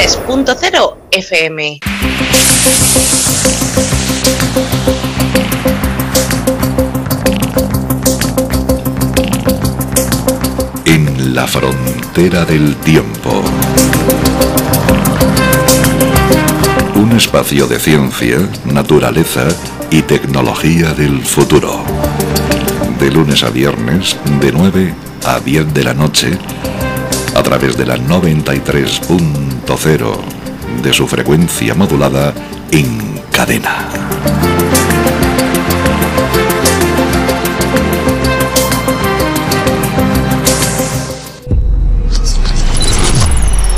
93.0 FM. En la frontera del tiempo. Un espacio de ciencia, naturaleza y tecnología del futuro. De lunes a viernes, de 9 a 10 de la noche, a través de la 93.0 de su frecuencia modulada en cadena.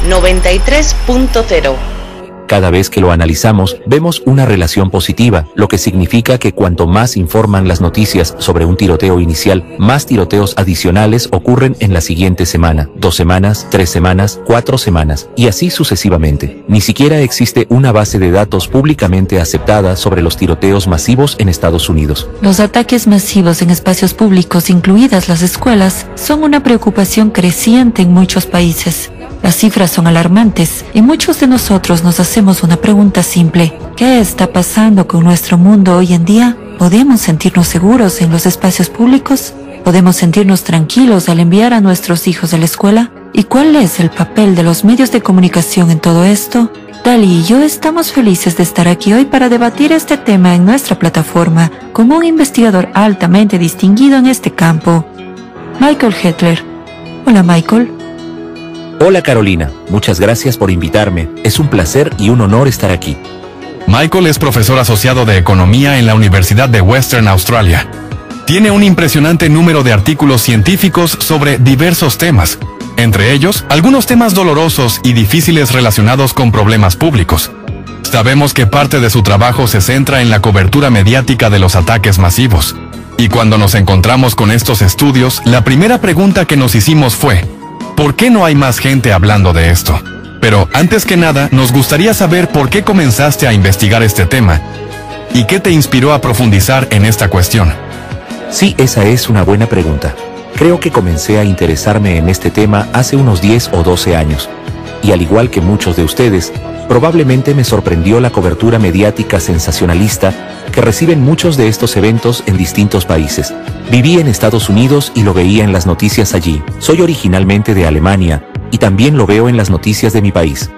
...93.0. Cada vez que lo analizamos, vemos una relación positiva, lo que significa que cuanto más informan las noticias sobre un tiroteo inicial, más tiroteos adicionales ocurren en la siguiente semana, 2 semanas, 3 semanas, 4 semanas, y así sucesivamente. Ni siquiera existe una base de datos públicamente aceptada sobre los tiroteos masivos en Estados Unidos. Los ataques masivos en espacios públicos, incluidas las escuelas, son una preocupación creciente en muchos países. Las cifras son alarmantes y muchos de nosotros nos hacemos una pregunta simple. ¿Qué está pasando con nuestro mundo hoy en día? ¿Podemos sentirnos seguros en los espacios públicos? ¿Podemos sentirnos tranquilos al enviar a nuestros hijos a la escuela? ¿Y cuál es el papel de los medios de comunicación en todo esto? Dali y yo estamos felices de estar aquí hoy para debatir este tema en nuestra plataforma con un investigador altamente distinguido en este campo, Michael Hetler. Hola, Michael. Hola Carolina, muchas gracias por invitarme. Es un placer y un honor estar aquí. Michael es profesor asociado de Economía en la Universidad de Western Australia. Tiene un impresionante número de artículos científicos sobre diversos temas, entre ellos algunos temas dolorosos y difíciles relacionados con problemas públicos. Sabemos que parte de su trabajo se centra en la cobertura mediática de los ataques masivos. Y cuando nos encontramos con estos estudios, la primera pregunta que nos hicimos fue: ¿por qué no hay más gente hablando de esto? Pero antes que nada, nos gustaría saber por qué comenzaste a investigar este tema y qué te inspiró a profundizar en esta cuestión. Sí, esa es una buena pregunta. Creo que comencé a interesarme en este tema hace unos 10 o 12 años. Y al igual que muchos de ustedes, probablemente me sorprendió la cobertura mediática sensacionalista que reciben muchos de estos eventos en distintos países. Viví en Estados Unidos y lo veía en las noticias allí. Soy originalmente de Alemania y también lo veo en las noticias de mi país.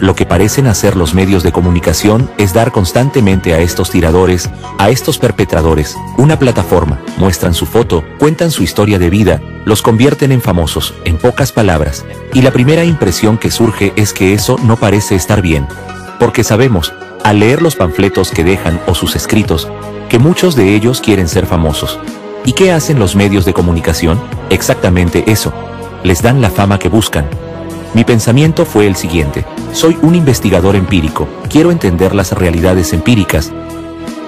Lo que parecen hacer los medios de comunicación es dar constantemente a estos tiradores, a estos perpetradores, una plataforma, muestran su foto, cuentan su historia de vida, los convierten en famosos, en pocas palabras. Y la primera impresión que surge es que eso no parece estar bien. Porque sabemos, al leer los panfletos que dejan o sus escritos, que muchos de ellos quieren ser famosos. ¿Y qué hacen los medios de comunicación? Exactamente eso. Les dan la fama que buscan. Mi pensamiento fue el siguiente: soy un investigador empírico, quiero entender las realidades empíricas,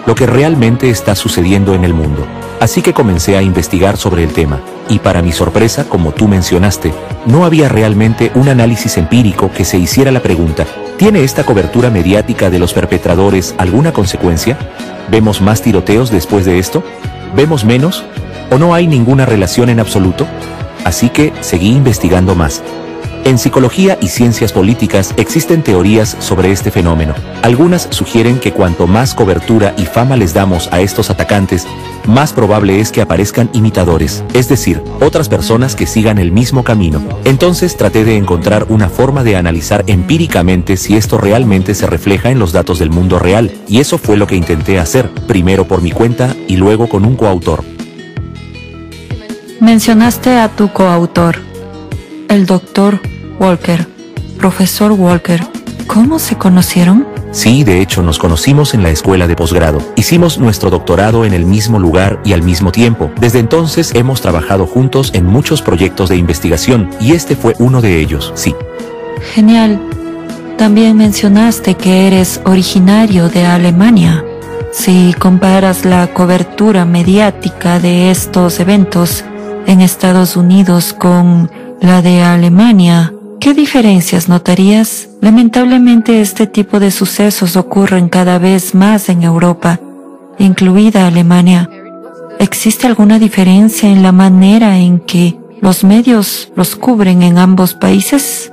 lo que realmente está sucediendo en el mundo. Así que comencé a investigar sobre el tema, y para mi sorpresa, como tú mencionaste, no había realmente un análisis empírico que se hiciera la pregunta: ¿tiene esta cobertura mediática de los perpetradores alguna consecuencia? ¿Vemos más tiroteos después de esto? ¿Vemos menos? ¿O no hay ninguna relación en absoluto? Así que seguí investigando más. En psicología y ciencias políticas existen teorías sobre este fenómeno. Algunas sugieren que cuanto más cobertura y fama les damos a estos atacantes, más probable es que aparezcan imitadores, es decir, otras personas que sigan el mismo camino. Entonces traté de encontrar una forma de analizar empíricamente si esto realmente se refleja en los datos del mundo real, y eso fue lo que intenté hacer, primero por mi cuenta y luego con un coautor. Mencionaste a tu coautor, el Dr. Walker, profesor Walker. ¿Cómo se conocieron? Sí, de hecho nos conocimos en la escuela de posgrado. Hicimos nuestro doctorado en el mismo lugar y al mismo tiempo. Desde entonces hemos trabajado juntos en muchos proyectos de investigación y este fue uno de ellos, sí. Genial. También mencionaste que eres originario de Alemania. Si comparas la cobertura mediática de estos eventos en Estados Unidos con la de Alemania, ¿qué diferencias notarías? Lamentablemente este tipo de sucesos ocurren cada vez más en Europa, incluida Alemania. ¿Existe alguna diferencia en la manera en que los medios los cubren en ambos países?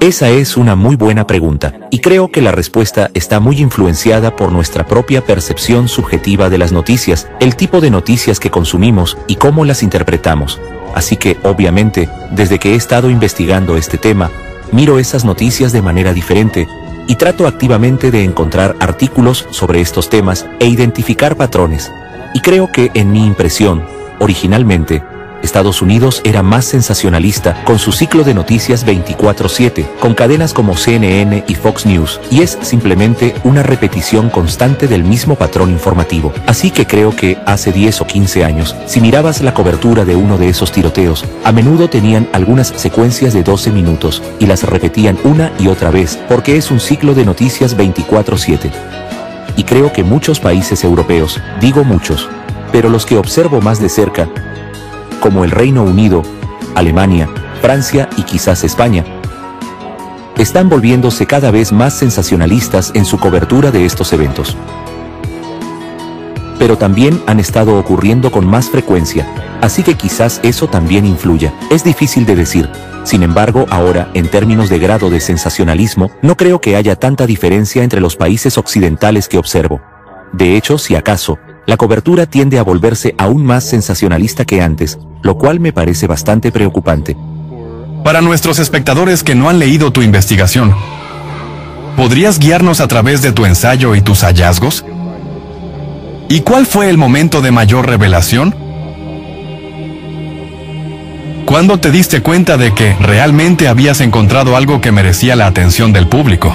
Esa es una muy buena pregunta, y creo que la respuesta está muy influenciada por nuestra propia percepción subjetiva de las noticias, el tipo de noticias que consumimos y cómo las interpretamos. Así que, obviamente, desde que he estado investigando este tema, miro esas noticias de manera diferente y trato activamente de encontrar artículos sobre estos temas e identificar patrones. Y creo que, en mi impresión, originalmente, Estados Unidos era más sensacionalista con su ciclo de noticias 24/7, con cadenas como CNN y Fox News, y es simplemente una repetición constante del mismo patrón informativo. Así que creo que, hace 10 o 15 años, si mirabas la cobertura de uno de esos tiroteos, a menudo tenían algunas secuencias de 12 minutos, y las repetían una y otra vez, porque es un ciclo de noticias 24/7. Y creo que muchos países europeos, digo muchos, pero los que observo más de cerca, como el Reino Unido, Alemania, Francia y quizás España, están volviéndose cada vez más sensacionalistas en su cobertura de estos eventos. Pero también han estado ocurriendo con más frecuencia, así que quizás eso también influya. Es difícil de decir. Sin embargo, ahora, en términos de grado de sensacionalismo, no creo que haya tanta diferencia entre los países occidentales que observo. De hecho, si acaso, la cobertura tiende a volverse aún más sensacionalista que antes, lo cual me parece bastante preocupante. Para nuestros espectadores que no han leído tu investigación, ¿podrías guiarnos a través de tu ensayo y tus hallazgos? ¿Y cuál fue el momento de mayor revelación? ¿Cuándo te diste cuenta de que realmente habías encontrado algo que merecía la atención del público?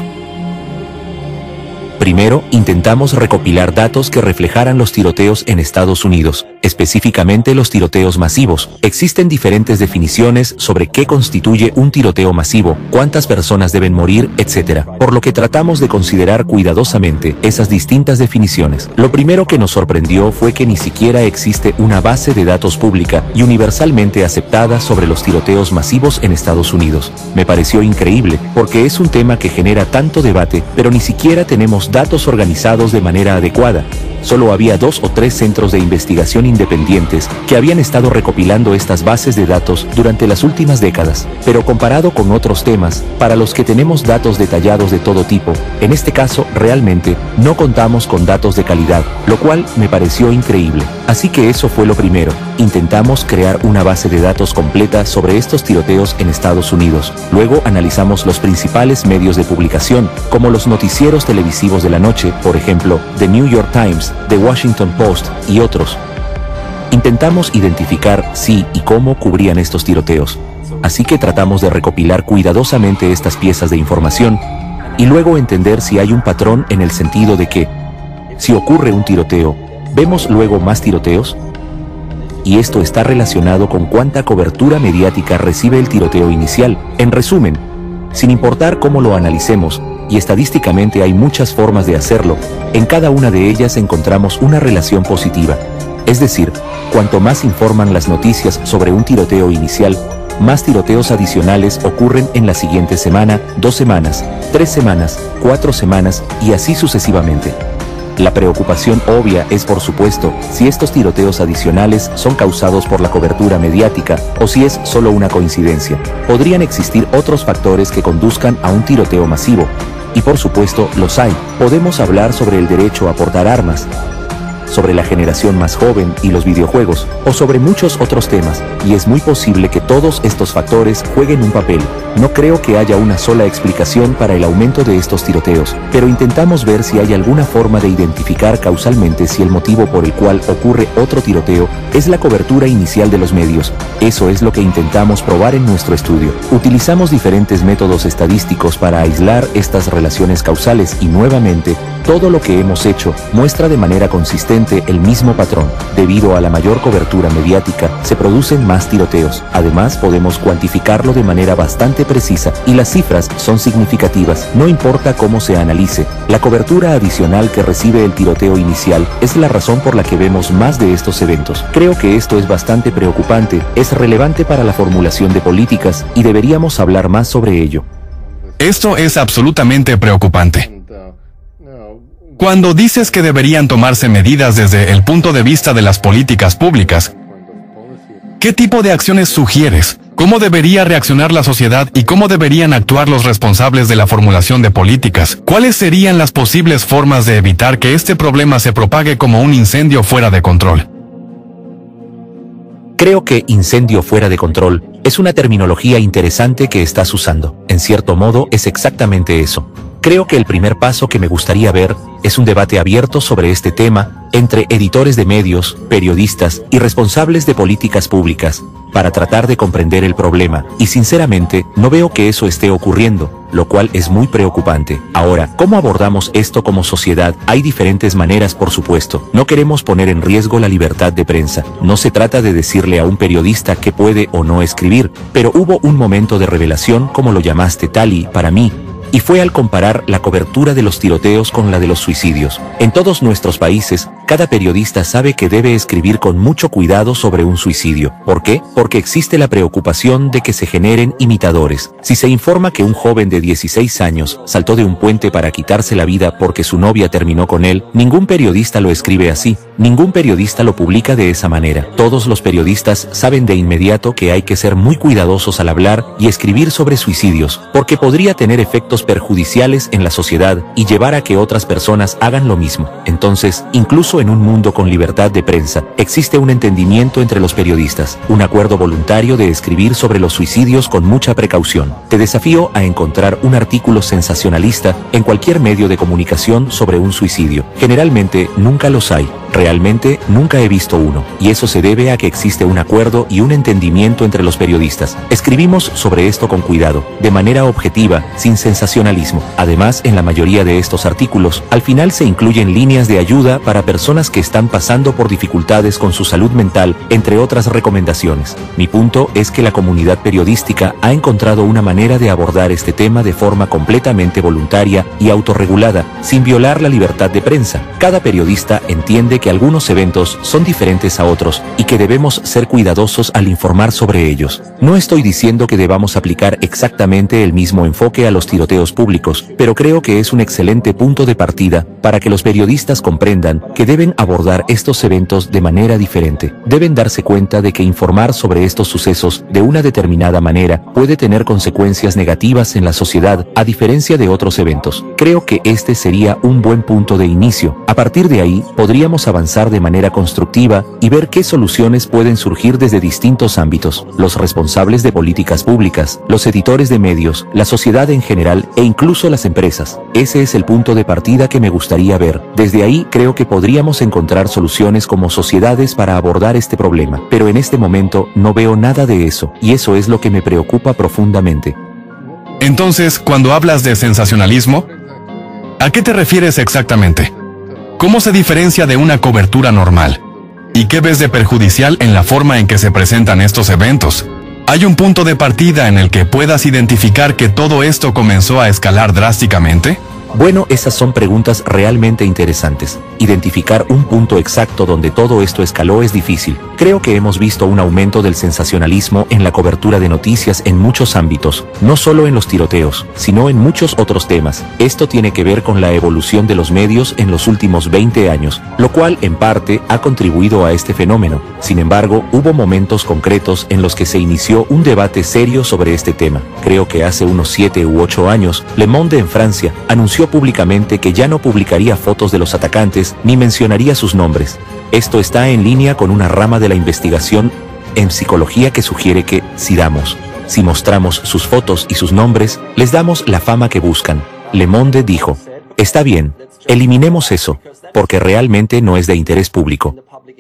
Primero, intentamos recopilar datos que reflejaran los tiroteos en Estados Unidos, específicamente los tiroteos masivos. Existen diferentes definiciones sobre qué constituye un tiroteo masivo, cuántas personas deben morir, etc. Por lo que tratamos de considerar cuidadosamente esas distintas definiciones. Lo primero que nos sorprendió fue que ni siquiera existe una base de datos pública y universalmente aceptada sobre los tiroteos masivos en Estados Unidos. Me pareció increíble, porque es un tema que genera tanto debate, pero ni siquiera tenemos datos organizados de manera adecuada. Solo había 2 o 3 centros de investigación independientes que habían estado recopilando estas bases de datos durante las últimas décadas. Pero comparado con otros temas, para los que tenemos datos detallados de todo tipo, en este caso realmente no contamos con datos de calidad, lo cual me pareció increíble. Así que eso fue lo primero. Intentamos crear una base de datos completa sobre estos tiroteos en Estados Unidos. Luego analizamos los principales medios de publicación, como los noticieros televisivos de la noche, por ejemplo, The New York Times, The Washington Post y otros. Intentamos identificar si y cómo cubrían estos tiroteos. Así que tratamos de recopilar cuidadosamente estas piezas de información y luego entender si hay un patrón en el sentido de que, si ocurre un tiroteo, ¿vemos luego más tiroteos? Y esto está relacionado con cuánta cobertura mediática recibe el tiroteo inicial. En resumen, sin importar cómo lo analicemos, y estadísticamente hay muchas formas de hacerlo, en cada una de ellas encontramos una relación positiva. Es decir, cuanto más informan las noticias sobre un tiroteo inicial, más tiroteos adicionales ocurren en la siguiente semana, 2 semanas, 3 semanas, 4 semanas y así sucesivamente. La preocupación obvia es, por supuesto, si estos tiroteos adicionales son causados por la cobertura mediática o si es solo una coincidencia. Podrían existir otros factores que conduzcan a un tiroteo masivo. Y por supuesto, los hay. Podemos hablar sobre el derecho a portar armas, sobre la generación más joven y los videojuegos, o sobre muchos otros temas, y es muy posible que todos estos factores jueguen un papel. No creo que haya una sola explicación para el aumento de estos tiroteos, pero intentamos ver si hay alguna forma de identificar causalmente si el motivo por el cual ocurre otro tiroteo es la cobertura inicial de los medios. Eso es lo que intentamos probar en nuestro estudio. Utilizamos diferentes métodos estadísticos para aislar estas relaciones causales y nuevamente, todo lo que hemos hecho muestra de manera consistente el mismo patrón. Debido a la mayor cobertura mediática, se producen más tiroteos. Además, podemos cuantificarlo de manera bastante precisa y las cifras son significativas. No importa cómo se analice, la cobertura adicional que recibe el tiroteo inicial es la razón por la que vemos más de estos eventos. Creo que esto es bastante preocupante, es relevante para la formulación de políticas y deberíamos hablar más sobre ello. Esto es absolutamente preocupante. Cuando dices que deberían tomarse medidas desde el punto de vista de las políticas públicas, ¿qué tipo de acciones sugieres? ¿Cómo debería reaccionar la sociedad y cómo deberían actuar los responsables de la formulación de políticas? ¿Cuáles serían las posibles formas de evitar que este problema se propague como un incendio fuera de control? Creo que incendio fuera de control es una terminología interesante que estás usando. En cierto modo, es exactamente eso. Creo que el primer paso que me gustaría ver es un debate abierto sobre este tema entre editores de medios, periodistas y responsables de políticas públicas para tratar de comprender el problema, y sinceramente no veo que eso esté ocurriendo, lo cual es muy preocupante. Ahora, ¿cómo abordamos esto como sociedad? Hay diferentes maneras, por supuesto. No queremos poner en riesgo la libertad de prensa. No se trata de decirle a un periodista qué puede o no escribir, pero hubo un momento de revelación, como lo llamaste, Tali, para mí, y fue al comparar la cobertura de los tiroteos con la de los suicidios. En todos nuestros países, cada periodista sabe que debe escribir con mucho cuidado sobre un suicidio. ¿Por qué? Porque existe la preocupación de que se generen imitadores. Si se informa que un joven de 16 años saltó de un puente para quitarse la vida porque su novia terminó con él, ningún periodista lo escribe así, ningún periodista lo publica de esa manera. Todos los periodistas saben de inmediato que hay que ser muy cuidadosos al hablar y escribir sobre suicidios, porque podría tener efectos perjudiciales en la sociedad y llevar a que otras personas hagan lo mismo. Entonces, incluso en un mundo con libertad de prensa, existe un entendimiento entre los periodistas, un acuerdo voluntario de escribir sobre los suicidios con mucha precaución. Te desafío a encontrar un artículo sensacionalista en cualquier medio de comunicación sobre un suicidio. Generalmente nunca los hay. Realmente nunca he visto uno, y eso se debe a que existe un acuerdo y un entendimiento entre los periodistas. Escribimos sobre esto con cuidado, de manera objetiva, sin sensacionalismo. Además, en la mayoría de estos artículos, al final se incluyen líneas de ayuda para personas que están pasando por dificultades con su salud mental, entre otras recomendaciones. Mi punto es que la comunidad periodística ha encontrado una manera de abordar este tema de forma completamente voluntaria y autorregulada, sin violar la libertad de prensa. Cada periodista entiende que algunos eventos son diferentes a otros y que debemos ser cuidadosos al informar sobre ellos. No estoy diciendo que debamos aplicar exactamente el mismo enfoque a los tiroteos públicos, pero creo que es un excelente punto de partida para que los periodistas comprendan que deben abordar estos eventos de manera diferente. Deben darse cuenta de que informar sobre estos sucesos de una determinada manera puede tener consecuencias negativas en la sociedad, a diferencia de otros eventos. Creo que este sería un buen punto de inicio. A partir de ahí, podríamos avanzar de manera constructiva y ver qué soluciones pueden surgir desde distintos ámbitos: los responsables de políticas públicas, los editores de medios, la sociedad en general e incluso las empresas. Ese es el punto de partida que me gustaría ver. Desde ahí creo que podríamos encontrar soluciones como sociedades para abordar este problema, pero en este momento no veo nada de eso, y eso es lo que me preocupa profundamente. Entonces, cuando hablas de sensacionalismo, ¿a qué te refieres exactamente? ¿Cómo se diferencia de una cobertura normal? ¿Y qué ves de perjudicial en la forma en que se presentan estos eventos? ¿Hay un punto de partida en el que puedas identificar que todo esto comenzó a escalar drásticamente? Bueno, esas son preguntas realmente interesantes. Identificar un punto exacto donde todo esto escaló es difícil. Creo que hemos visto un aumento del sensacionalismo en la cobertura de noticias en muchos ámbitos, no solo en los tiroteos, sino en muchos otros temas. Esto tiene que ver con la evolución de los medios en los últimos 20 años, lo cual en parte ha contribuido a este fenómeno. Sin embargo, hubo momentos concretos en los que se inició un debate serio sobre este tema. Creo que hace unos 7 u 8 años, Le Monde en Francia anunció públicamente que ya no publicaría fotos de los atacantes ni mencionaría sus nombres. Esto está en línea con una rama de la investigación en psicología que sugiere que, si mostramos sus fotos y sus nombres, les damos la fama que buscan. Le Monde dijo: está bien, eliminemos eso, porque realmente no es de interés público.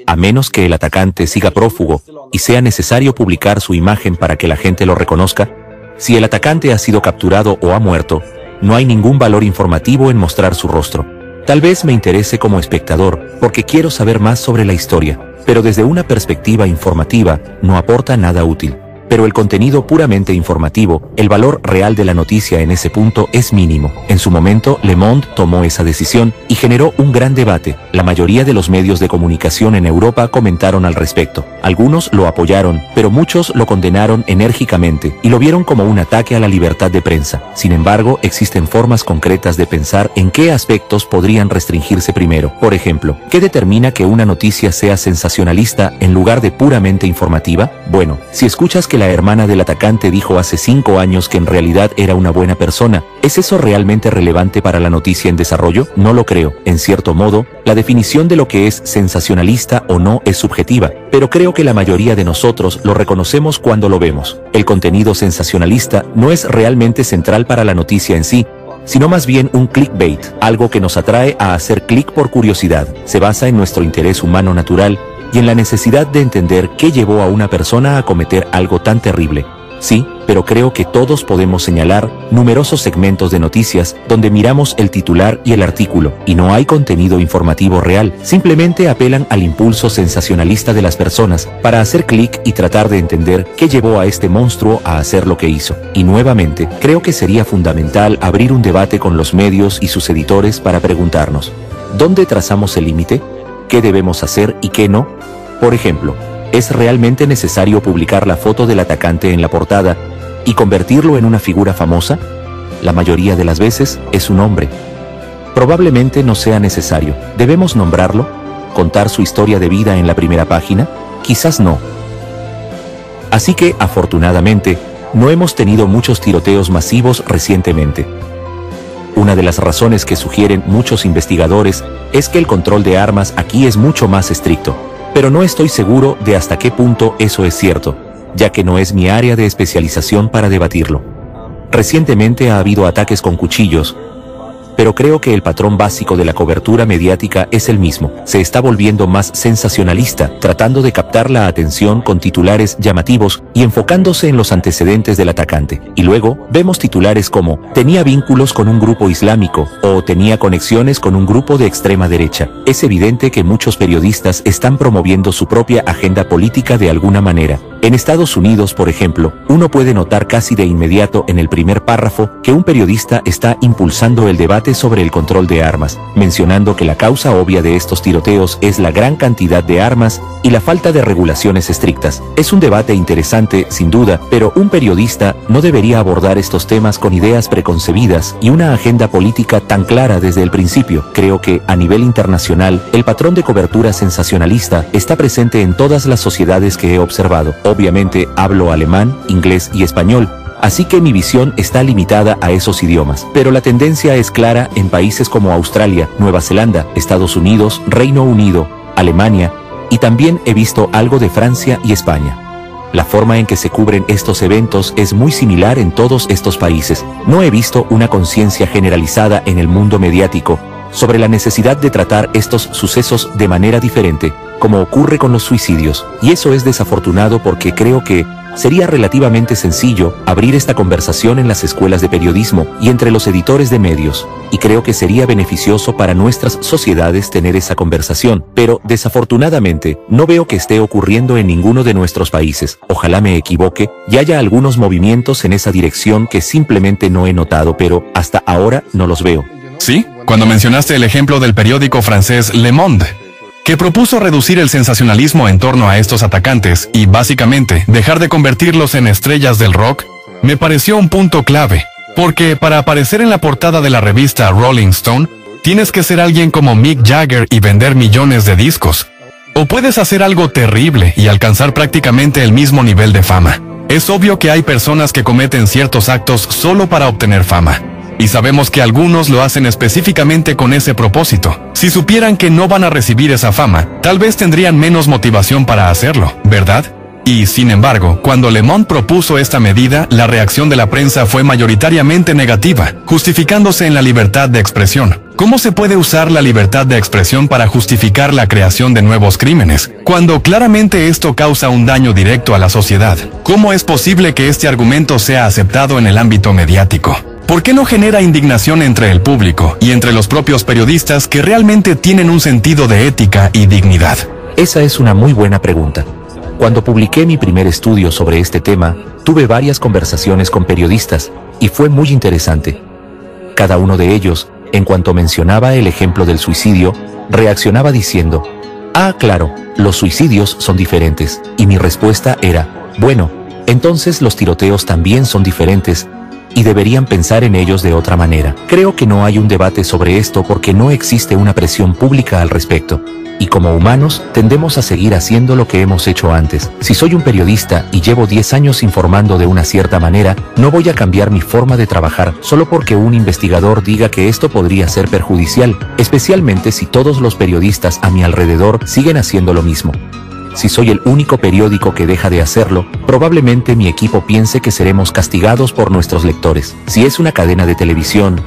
A menos que el atacante siga prófugo y sea necesario publicar su imagen para que la gente lo reconozca. Si el atacante ha sido capturado o ha muerto, no hay ningún valor informativo en mostrar su rostro. Tal vez me interese como espectador, porque quiero saber más sobre la historia, pero desde una perspectiva informativa, no aporta nada útil. Pero el contenido puramente informativo, el valor real de la noticia en ese punto es mínimo. En su momento, Le Monde tomó esa decisión y generó un gran debate. La mayoría de los medios de comunicación en Europa comentaron al respecto. Algunos lo apoyaron, pero muchos lo condenaron enérgicamente y lo vieron como un ataque a la libertad de prensa. Sin embargo, existen formas concretas de pensar en qué aspectos podrían restringirse primero. Por ejemplo, ¿qué determina que una noticia sea sensacionalista en lugar de puramente informativa? Bueno, si escuchas que la la hermana del atacante dijo hace 5 años que en realidad era una buena persona. ¿Es eso realmente relevante para la noticia en desarrollo? No lo creo. En cierto modo, la definición de lo que es sensacionalista o no es subjetiva, pero creo que la mayoría de nosotros lo reconocemos cuando lo vemos. El contenido sensacionalista no es realmente central para la noticia en sí, sino más bien un clickbait, algo que nos atrae a hacer clic por curiosidad. Se basa en nuestro interés humano natural y en la necesidad de entender qué llevó a una persona a cometer algo tan terrible. Sí, pero creo que todos podemos señalar numerosos segmentos de noticias donde miramos el titular y el artículo, y no hay contenido informativo real, simplemente apelan al impulso sensacionalista de las personas para hacer clic y tratar de entender qué llevó a este monstruo a hacer lo que hizo. Y nuevamente, creo que sería fundamental abrir un debate con los medios y sus editores para preguntarnos, ¿dónde trazamos el límite? ¿Qué debemos hacer y qué no? Por ejemplo, ¿es realmente necesario publicar la foto del atacante en la portada y convertirlo en una figura famosa? La mayoría de las veces es un hombre. Probablemente no sea necesario. ¿Debemos nombrarlo? ¿Contar su historia de vida en la primera página? Quizás no. Así que, afortunadamente, no hemos tenido muchos tiroteos masivos recientemente. Una de las razones que sugieren muchos investigadores es que el control de armas aquí es mucho más estricto. Pero no estoy seguro de hasta qué punto eso es cierto, ya que no es mi área de especialización para debatirlo. Recientemente ha habido ataques con cuchillos, pero creo que el patrón básico de la cobertura mediática es el mismo. Se está volviendo más sensacionalista, tratando de captar la atención con titulares llamativos y enfocándose en los antecedentes del atacante. Y luego vemos titulares como «tenía vínculos con un grupo islámico» o «tenía conexiones con un grupo de extrema derecha». Es evidente que muchos periodistas están promoviendo su propia agenda política de alguna manera. En Estados Unidos, por ejemplo, uno puede notar casi de inmediato en el primer párrafo que un periodista está impulsando el debate sobre el control de armas, mencionando que la causa obvia de estos tiroteos es la gran cantidad de armas y la falta de regulaciones estrictas. Es un debate interesante, sin duda, pero un periodista no debería abordar estos temas con ideas preconcebidas y una agenda política tan clara desde el principio. Creo que, a nivel internacional, el patrón de cobertura sensacionalista está presente en todas las sociedades que he observado. Obviamente hablo alemán, inglés y español, así que mi visión está limitada a esos idiomas. Pero la tendencia es clara en países como Australia, Nueva Zelanda, Estados Unidos, Reino Unido, Alemania, y también he visto algo de Francia y España. La forma en que se cubren estos eventos es muy similar en todos estos países. No he visto una conciencia generalizada en el mundo mediático sobre la necesidad de tratar estos sucesos de manera diferente, como ocurre con los suicidios, y eso es desafortunado porque creo que sería relativamente sencillo abrir esta conversación en las escuelas de periodismo y entre los editores de medios, y creo que sería beneficioso para nuestras sociedades tener esa conversación, pero desafortunadamente no veo que esté ocurriendo en ninguno de nuestros países. Ojalá me equivoque y haya algunos movimientos en esa dirección que simplemente no he notado, pero hasta ahora no los veo. Sí, cuando mencionaste el ejemplo del periódico francés Le Monde, que propuso reducir el sensacionalismo en torno a estos atacantes y, básicamente, dejar de convertirlos en estrellas del rock, me pareció un punto clave, porque para aparecer en la portada de la revista Rolling Stone, tienes que ser alguien como Mick Jagger y vender millones de discos. O puedes hacer algo terrible y alcanzar prácticamente el mismo nivel de fama. Es obvio que hay personas que cometen ciertos actos solo para obtener fama. Y sabemos que algunos lo hacen específicamente con ese propósito. Si supieran que no van a recibir esa fama, tal vez tendrían menos motivación para hacerlo, ¿verdad? Y, sin embargo, cuando Le Monde propuso esta medida, la reacción de la prensa fue mayoritariamente negativa, justificándose en la libertad de expresión. ¿Cómo se puede usar la libertad de expresión para justificar la creación de nuevos crímenes, cuando claramente esto causa un daño directo a la sociedad? ¿Cómo es posible que este argumento sea aceptado en el ámbito mediático? ¿Por qué no genera indignación entre el público y entre los propios periodistas que realmente tienen un sentido de ética y dignidad? Esa es una muy buena pregunta. Cuando publiqué mi primer estudio sobre este tema, tuve varias conversaciones con periodistas, y fue muy interesante. Cada uno de ellos, en cuanto mencionaba el ejemplo del suicidio, reaccionaba diciendo, «Ah, claro, los suicidios son diferentes», y mi respuesta era, «Bueno, entonces los tiroteos también son diferentes, y deberían pensar en ellos de otra manera. Creo que no hay un debate sobre esto porque no existe una presión pública al respecto. Y como humanos, tendemos a seguir haciendo lo que hemos hecho antes. Si soy un periodista y llevo 10 años informando de una cierta manera, no voy a cambiar mi forma de trabajar solo porque un investigador diga que esto podría ser perjudicial, especialmente si todos los periodistas a mi alrededor siguen haciendo lo mismo. Si soy el único periódico que deja de hacerlo, probablemente mi equipo piense que seremos castigados por nuestros lectores. Si es una cadena de televisión,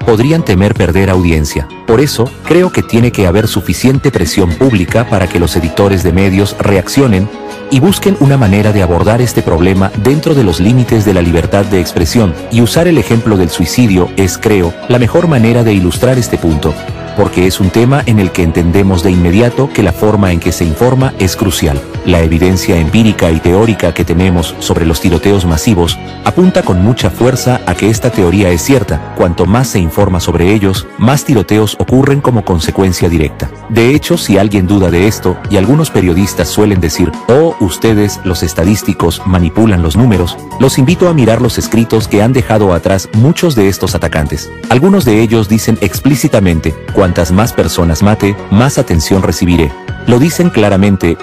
podrían temer perder audiencia. Por eso, creo que tiene que haber suficiente presión pública para que los editores de medios reaccionen y busquen una manera de abordar este problema dentro de los límites de la libertad de expresión. Y usar el ejemplo del suicidio es, creo, la mejor manera de ilustrar este punto, porque es un tema en el que entendemos de inmediato que la forma en que se informa es crucial. La evidencia empírica y teórica que tenemos sobre los tiroteos masivos apunta con mucha fuerza a que esta teoría es cierta. Cuanto más se informa sobre ellos, más tiroteos ocurren como consecuencia directa. De hecho, si alguien duda de esto, y algunos periodistas suelen decir, oh, ustedes, los estadísticos, manipulan los números, los invito a mirar los escritos que han dejado atrás muchos de estos atacantes. Algunos de ellos dicen explícitamente, cuantas más personas mate, más atención recibiré. Lo dicen claramente,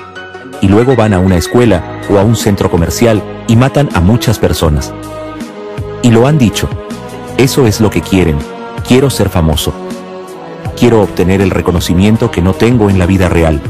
y luego van a una escuela o a un centro comercial y matan a muchas personas. Y lo han dicho. Eso es lo que quieren. Quiero ser famoso. Quiero obtener el reconocimiento que no tengo en la vida real.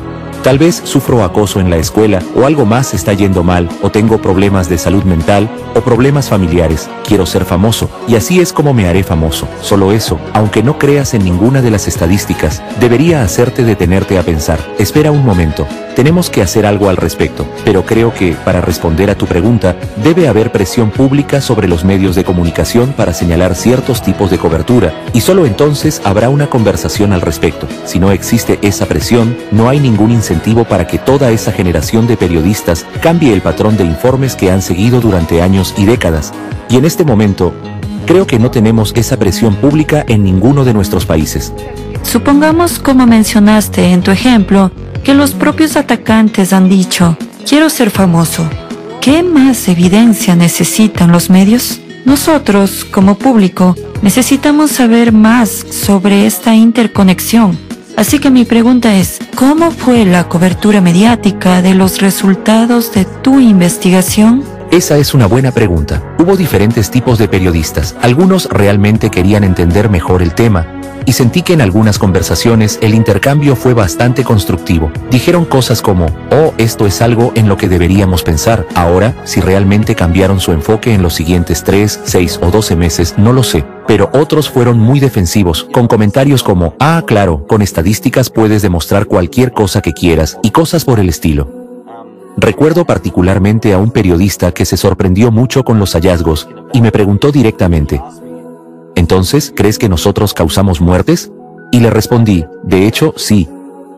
Tal vez sufro acoso en la escuela, o algo más está yendo mal, o tengo problemas de salud mental, o problemas familiares. Quiero ser famoso, y así es como me haré famoso. Solo eso, aunque no creas en ninguna de las estadísticas, debería hacerte detenerte a pensar. Espera un momento, tenemos que hacer algo al respecto. Pero creo que, para responder a tu pregunta, debe haber presión pública sobre los medios de comunicación para señalar ciertos tipos de cobertura, y solo entonces habrá una conversación al respecto. Si no existe esa presión, no hay ningún incentivo para que toda esa generación de periodistas cambie el patrón de informes que han seguido durante años y décadas. Y en este momento, creo que no tenemos esa presión pública en ninguno de nuestros países. Supongamos, como mencionaste en tu ejemplo, que los propios atacantes han dicho, quiero ser famoso. ¿Qué más evidencia necesitan los medios? Nosotros, como público, necesitamos saber más sobre esta interconexión. Así que mi pregunta es, ¿cómo fue la cobertura mediática de los resultados de tu investigación? Esa es una buena pregunta. Hubo diferentes tipos de periodistas. Algunos realmente querían entender mejor el tema, y sentí que en algunas conversaciones el intercambio fue bastante constructivo. Dijeron cosas como, oh, esto es algo en lo que deberíamos pensar. Ahora, si realmente cambiaron su enfoque en los siguientes 3, 6 o 12 meses, no lo sé. Pero otros fueron muy defensivos, con comentarios como, ah, claro, con estadísticas puedes demostrar cualquier cosa que quieras, y cosas por el estilo. Recuerdo particularmente a un periodista que se sorprendió mucho con los hallazgos, y me preguntó directamente, ¿entonces crees que nosotros causamos muertes? Y le respondí, de hecho, sí.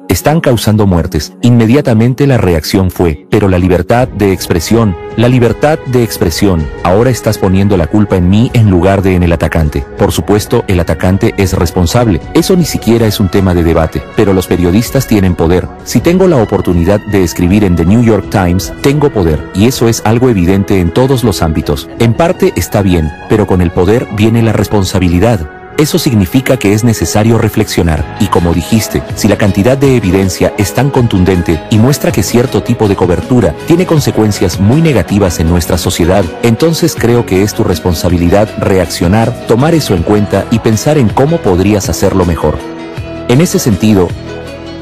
Están causando muertes. Inmediatamente la reacción fue, pero la libertad de expresión, ahora estás poniendo la culpa en mí en lugar de en el atacante. Por supuesto, el atacante es responsable. Eso ni siquiera es un tema de debate, pero los periodistas tienen poder. Si tengo la oportunidad de escribir en The New York Times, tengo poder, y eso es algo evidente en todos los ámbitos. En parte está bien, pero con el poder viene la responsabilidad. Eso significa que es necesario reflexionar, y como dijiste, si la cantidad de evidencia es tan contundente y muestra que cierto tipo de cobertura tiene consecuencias muy negativas en nuestra sociedad, entonces creo que es tu responsabilidad reaccionar, tomar eso en cuenta y pensar en cómo podrías hacerlo mejor. En ese sentido,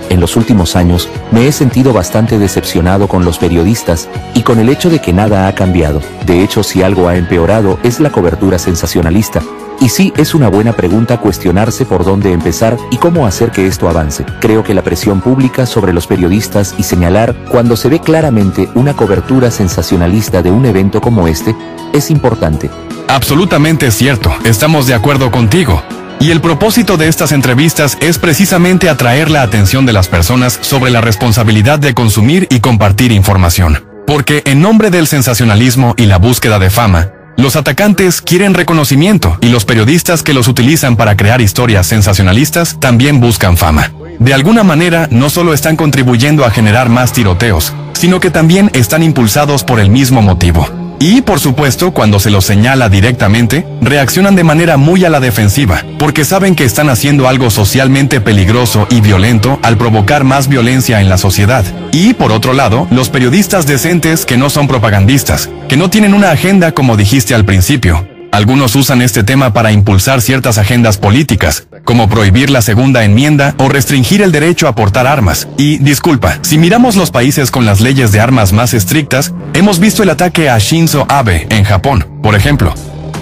en los últimos años, me he sentido bastante decepcionado con los periodistas y con el hecho de que nada ha cambiado. De hecho, si algo ha empeorado es la cobertura sensacionalista. Y sí, es una buena pregunta cuestionarse por dónde empezar y cómo hacer que esto avance. Creo que la presión pública sobre los periodistas y señalar cuando se ve claramente una cobertura sensacionalista de un evento como este es importante. Absolutamente cierto, estamos de acuerdo contigo. Y el propósito de estas entrevistas es precisamente atraer la atención de las personas sobre la responsabilidad de consumir y compartir información. Porque en nombre del sensacionalismo y la búsqueda de fama, los atacantes quieren reconocimiento y los periodistas que los utilizan para crear historias sensacionalistas también buscan fama. De alguna manera, no solo están contribuyendo a generar más tiroteos, sino que también están impulsados por el mismo motivo. Y, por supuesto, cuando se los señala directamente, reaccionan de manera muy a la defensiva, porque saben que están haciendo algo socialmente peligroso y violento al provocar más violencia en la sociedad. Y, por otro lado, los periodistas decentes que no son propagandistas, que no tienen una agenda como dijiste al principio. Algunos usan este tema para impulsar ciertas agendas políticas, como prohibir la segunda enmienda o restringir el derecho a portar armas. Y, disculpa, si miramos los países con las leyes de armas más estrictas, hemos visto el ataque a Shinzo Abe en Japón, por ejemplo,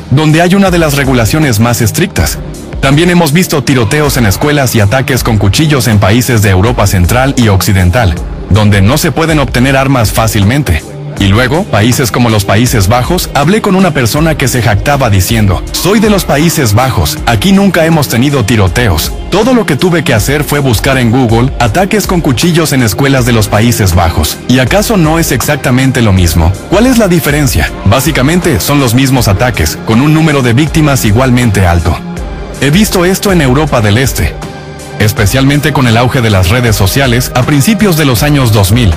donde hay una de las regulaciones más estrictas. También hemos visto tiroteos en escuelas y ataques con cuchillos en países de Europa Central y Occidental, donde no se pueden obtener armas fácilmente. Y luego, países como los Países Bajos, hablé con una persona que se jactaba diciendo, soy de los Países Bajos, aquí nunca hemos tenido tiroteos. Todo lo que tuve que hacer fue buscar en Google ataques con cuchillos en escuelas de los Países Bajos. ¿Y acaso no es exactamente lo mismo? ¿Cuál es la diferencia? Básicamente son los mismos ataques, con un número de víctimas igualmente alto. He visto esto en Europa del Este, especialmente con el auge de las redes sociales a principios de los años 2000.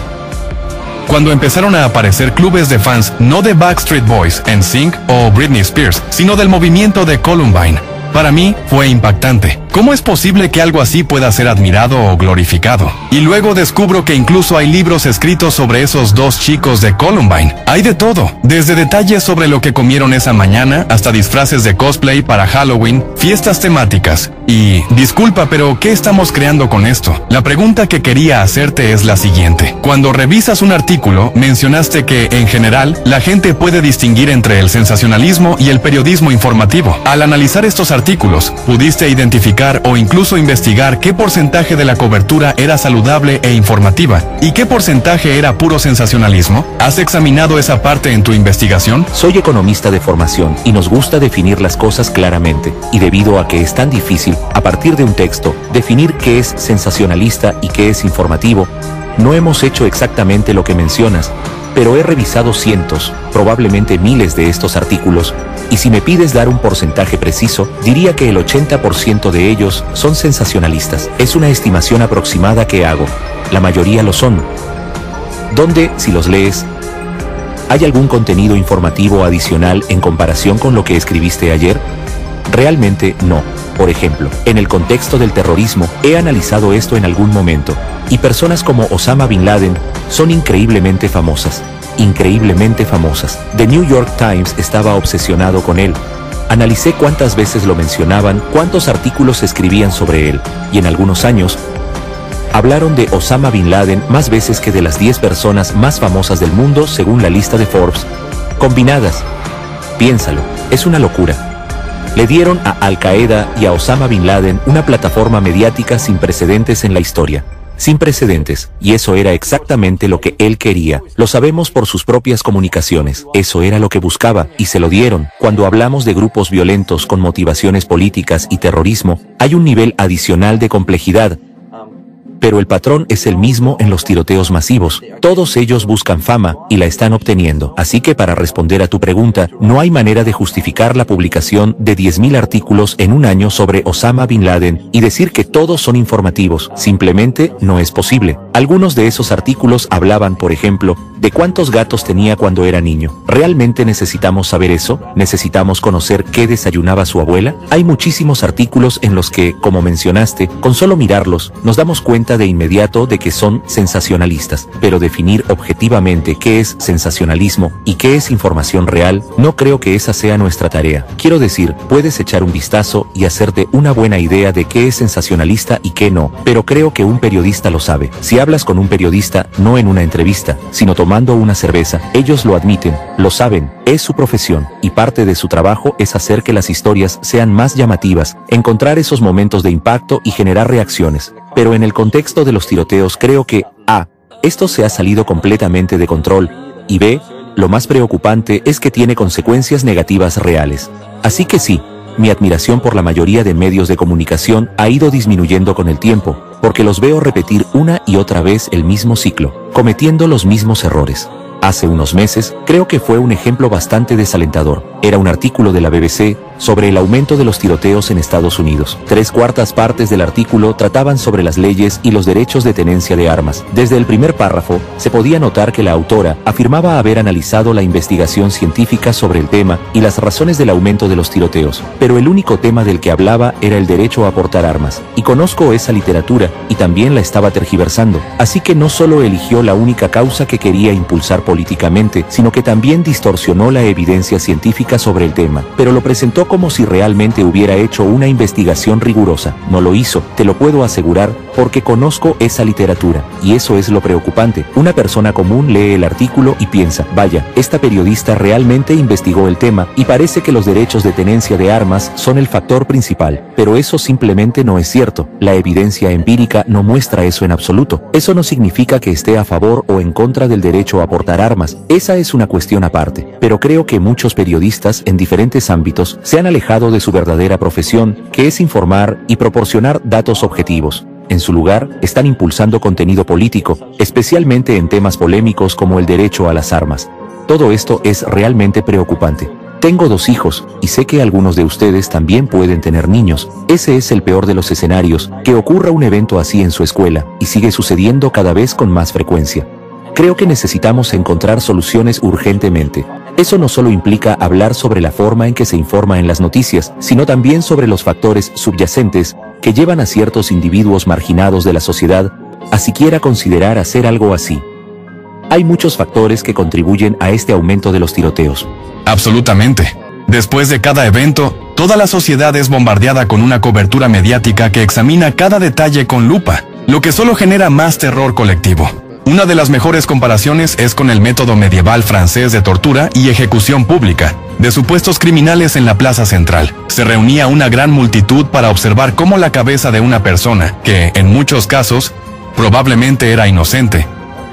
Cuando empezaron a aparecer clubes de fans no de Backstreet Boys, NSYNC o Britney Spears, sino del movimiento de Columbine. Para mí, fue impactante. ¿Cómo es posible que algo así pueda ser admirado o glorificado? Y luego descubro que incluso hay libros escritos sobre esos dos chicos de Columbine. Hay de todo, desde detalles sobre lo que comieron esa mañana, hasta disfraces de cosplay para Halloween, fiestas temáticas. Y, disculpa, pero ¿qué estamos creando con esto? La pregunta que quería hacerte es la siguiente. Cuando revisas un artículo, mencionaste que, en general, la gente puede distinguir entre el sensacionalismo y el periodismo informativo. Al analizar estos artículos, ¿pudiste identificar o incluso investigar qué porcentaje de la cobertura era saludable e informativa y qué porcentaje era puro sensacionalismo? ¿Has examinado esa parte en tu investigación? Soy economista de formación y nos gusta definir las cosas claramente, y debido a que es tan difícil, a partir de un texto, definir qué es sensacionalista y qué es informativo, no hemos hecho exactamente lo que mencionas, pero he revisado cientos, probablemente miles de estos artículos, y si me pides dar un porcentaje preciso, diría que el 80% de ellos son sensacionalistas. Es una estimación aproximada que hago. La mayoría lo son. ¿Dónde, si los lees, hay algún contenido informativo adicional en comparación con lo que escribiste ayer? Realmente no. Por ejemplo, en el contexto del terrorismo, he analizado esto en algún momento, y personas como Osama Bin Laden son increíblemente famosas. Increíblemente famosas. The New York Times estaba obsesionado con él. Analicé cuántas veces lo mencionaban, cuántos artículos escribían sobre él, y en algunos años, hablaron de Osama Bin Laden más veces que de las 10 personas más famosas del mundo según la lista de Forbes, combinadas. Piénsalo, es una locura. Le dieron a Al Qaeda y a Osama Bin Laden una plataforma mediática sin precedentes en la historia. Sin precedentes, y eso era exactamente lo que él quería. Lo sabemos por sus propias comunicaciones. Eso era lo que buscaba, y se lo dieron. Cuando hablamos de grupos violentos con motivaciones políticas y terrorismo, hay un nivel adicional de complejidad. Pero el patrón es el mismo en los tiroteos masivos. Todos ellos buscan fama, y la están obteniendo. Así que para responder a tu pregunta, no hay manera de justificar la publicación de 10.000 artículos en un año sobre Osama Bin Laden, y decir que todos son informativos. Simplemente no es posible. Algunos de esos artículos hablaban, por ejemplo, de cuántos gatos tenía cuando era niño. ¿Realmente necesitamos saber eso? ¿Necesitamos conocer qué desayunaba su abuela? Hay muchísimos artículos en los que, como mencionaste, con solo mirarlos, nos damos cuenta de inmediato de que son sensacionalistas, pero definir objetivamente qué es sensacionalismo y qué es información real, no creo que esa sea nuestra tarea. Quiero decir, puedes echar un vistazo y hacerte una buena idea de qué es sensacionalista y qué no, pero creo que un periodista lo sabe. Si hablas con un periodista, no en una entrevista, sino tomando una cerveza, ellos lo admiten, lo saben, es su profesión, y parte de su trabajo es hacer que las historias sean más llamativas, encontrar esos momentos de impacto y generar reacciones. Pero en el contexto de los tiroteos creo que A. Esto se ha salido completamente de control, y B. Lo más preocupante es que tiene consecuencias negativas reales. Así que sí, mi admiración por la mayoría de medios de comunicación ha ido disminuyendo con el tiempo, porque los veo repetir una y otra vez el mismo ciclo, cometiendo los mismos errores. Hace unos meses, creo que fue un ejemplo bastante desalentador. Era un artículo de la BBC sobre el aumento de los tiroteos en Estados Unidos. 3/4 partes del artículo trataban sobre las leyes y los derechos de tenencia de armas. Desde el primer párrafo, se podía notar que la autora afirmaba haber analizado la investigación científica sobre el tema y las razones del aumento de los tiroteos, pero el único tema del que hablaba era el derecho a portar armas. Y conozco esa literatura, y también la estaba tergiversando, así que no solo eligió la única causa que quería impulsar políticamente, sino que también distorsionó la evidencia científica sobre el tema, pero lo presentó como si realmente hubiera hecho una investigación rigurosa. No lo hizo, te lo puedo asegurar, porque conozco esa literatura, y eso es lo preocupante. Una persona común lee el artículo y piensa, vaya, esta periodista realmente investigó el tema, y parece que los derechos de tenencia de armas son el factor principal, pero eso simplemente no es cierto. La evidencia empírica no muestra eso en absoluto. Eso no significa que esté a favor o en contra del derecho a portar armas, esa es una cuestión aparte, pero creo que muchos periodistas en diferentes ámbitos se han alejado de su verdadera profesión, que es informar y proporcionar datos objetivos. En su lugar, están impulsando contenido político, especialmente en temas polémicos como el derecho a las armas. Todo esto es realmente preocupante. Tengo 2 hijos, y sé que algunos de ustedes también pueden tener niños. Ese es el peor de los escenarios, que ocurra un evento así en su escuela, y sigue sucediendo cada vez con más frecuencia. Creo que necesitamos encontrar soluciones urgentemente. Eso no solo implica hablar sobre la forma en que se informa en las noticias, sino también sobre los factores subyacentes que llevan a ciertos individuos marginados de la sociedad a siquiera considerar hacer algo así. Hay muchos factores que contribuyen a este aumento de los tiroteos. Absolutamente. Después de cada evento, toda la sociedad es bombardeada con una cobertura mediática que examina cada detalle con lupa, lo que solo genera más terror colectivo. Una de las mejores comparaciones es con el método medieval francés de tortura y ejecución pública de supuestos criminales en la plaza central. Se reunía una gran multitud para observar cómo la cabeza de una persona, que, en muchos casos, probablemente era inocente,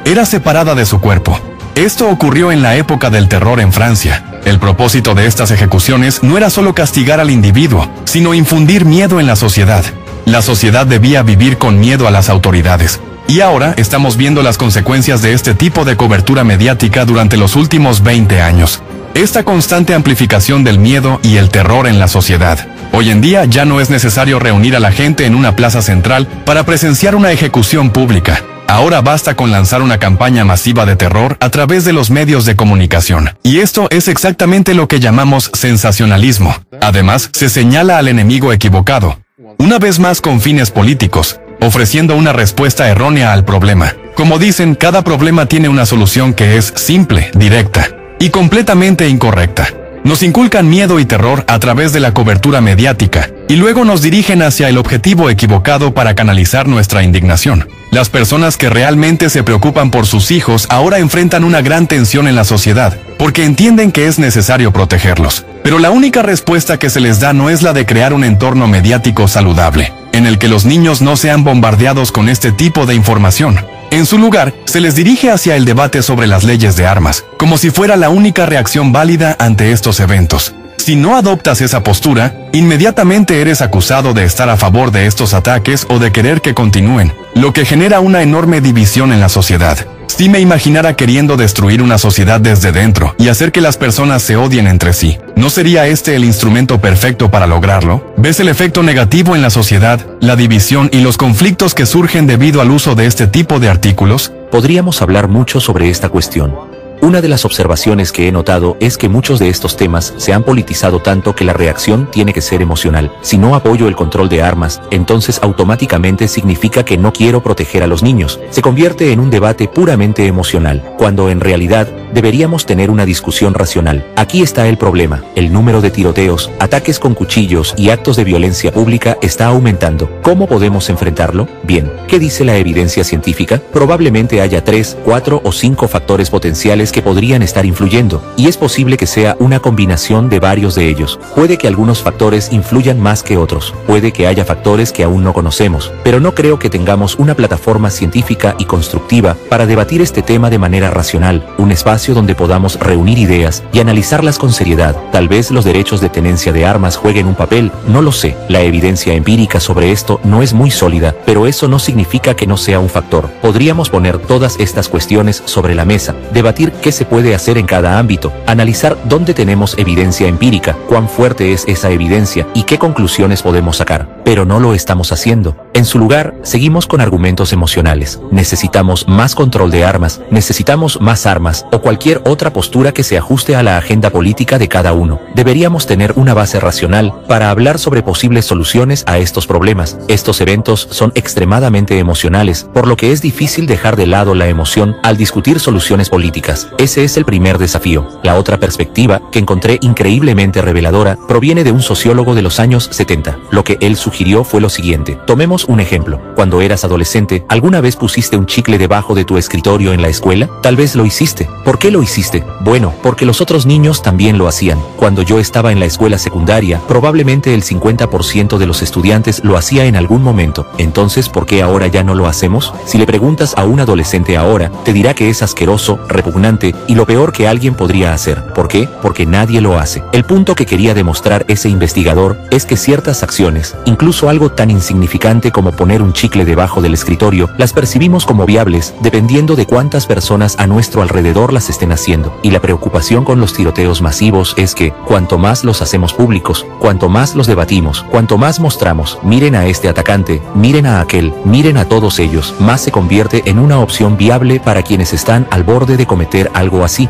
era separada de su cuerpo. Esto ocurrió en la época del terror en Francia. El propósito de estas ejecuciones no era solo castigar al individuo, sino infundir miedo en la sociedad. La sociedad debía vivir con miedo a las autoridades. Y ahora estamos viendo las consecuencias de este tipo de cobertura mediática durante los últimos 20 años. Esta constante amplificación del miedo y el terror en la sociedad. Hoy en día ya no es necesario reunir a la gente en una plaza central para presenciar una ejecución pública. Ahora basta con lanzar una campaña masiva de terror a través de los medios de comunicación. Y esto es exactamente lo que llamamos sensacionalismo. Además, se señala al enemigo equivocado, una vez más con fines políticos, ofreciendo una respuesta errónea al problema. Como dicen, cada problema tiene una solución que es simple, directa y completamente incorrecta. Nos inculcan miedo y terror a través de la cobertura mediática, y luego nos dirigen hacia el objetivo equivocado para canalizar nuestra indignación. Las personas que realmente se preocupan por sus hijos ahora enfrentan una gran tensión en la sociedad, porque entienden que es necesario protegerlos. Pero la única respuesta que se les da no es la de crear un entorno mediático saludable, en el que los niños no sean bombardeados con este tipo de información. En su lugar, se les dirige hacia el debate sobre las leyes de armas, como si fuera la única reacción válida ante estos eventos. Si no adoptas esa postura, inmediatamente eres acusado de estar a favor de estos ataques o de querer que continúen, lo que genera una enorme división en la sociedad. Si me imaginara queriendo destruir una sociedad desde dentro y hacer que las personas se odien entre sí, ¿no sería este el instrumento perfecto para lograrlo? ¿Ves el efecto negativo en la sociedad, la división y los conflictos que surgen debido al uso de este tipo de artículos? Podríamos hablar mucho sobre esta cuestión. Una de las observaciones que he notado es que muchos de estos temas se han politizado tanto que la reacción tiene que ser emocional. Si no apoyo el control de armas, entonces automáticamente significa que no quiero proteger a los niños. Se convierte en un debate puramente emocional, cuando en realidad deberíamos tener una discusión racional. Aquí está el problema. El número de tiroteos, ataques con cuchillos y actos de violencia pública está aumentando. ¿Cómo podemos enfrentarlo? Bien, ¿qué dice la evidencia científica? Probablemente haya 3, 4 o 5 factores potenciales que podrían estar influyendo, y es posible que sea una combinación de varios de ellos. Puede que algunos factores influyan más que otros, puede que haya factores que aún no conocemos, pero no creo que tengamos una plataforma científica y constructiva para debatir este tema de manera racional, un espacio donde podamos reunir ideas y analizarlas con seriedad. Tal vez los derechos de tenencia de armas jueguen un papel, no lo sé. La evidencia empírica sobre esto no es muy sólida, pero eso no significa que no sea un factor. Podríamos poner todas estas cuestiones sobre la mesa, debatir qué se puede hacer en cada ámbito, analizar dónde tenemos evidencia empírica, cuán fuerte es esa evidencia y qué conclusiones podemos sacar. Pero no lo estamos haciendo. En su lugar, seguimos con argumentos emocionales. Necesitamos más control de armas, necesitamos más armas o cualquier otra postura que se ajuste a la agenda política de cada uno. Deberíamos tener una base racional para hablar sobre posibles soluciones a estos problemas. Estos eventos son extremadamente emocionales, por lo que es difícil dejar de lado la emoción al discutir soluciones políticas. Ese es el primer desafío. La otra perspectiva, que encontré increíblemente reveladora, proviene de un sociólogo de los años 70. Lo que él sugirió fue lo siguiente. Tomemos un ejemplo. Cuando eras adolescente, ¿alguna vez pusiste un chicle debajo de tu escritorio en la escuela? Tal vez lo hiciste. ¿Por qué lo hiciste? Bueno, porque los otros niños también lo hacían. Cuando yo estaba en la escuela secundaria, probablemente el 50% de los estudiantes lo hacía en algún momento. Entonces, ¿por qué ahora ya no lo hacemos? Si le preguntas a un adolescente ahora, te dirá que es asqueroso, repugnante y lo peor que alguien podría hacer. ¿Por qué? Porque nadie lo hace. El punto que quería demostrar ese investigador es que ciertas acciones, incluso algo tan insignificante como poner un chicle debajo del escritorio, las percibimos como viables dependiendo de cuántas personas a nuestro alrededor las estén haciendo. Y la preocupación con los tiroteos masivos es que, cuanto más los hacemos públicos, cuanto más los debatimos, cuanto más mostramos, miren a este atacante, miren a aquel, miren a todos ellos, más se convierte en una opción viable para quienes están al borde de cometer algo así.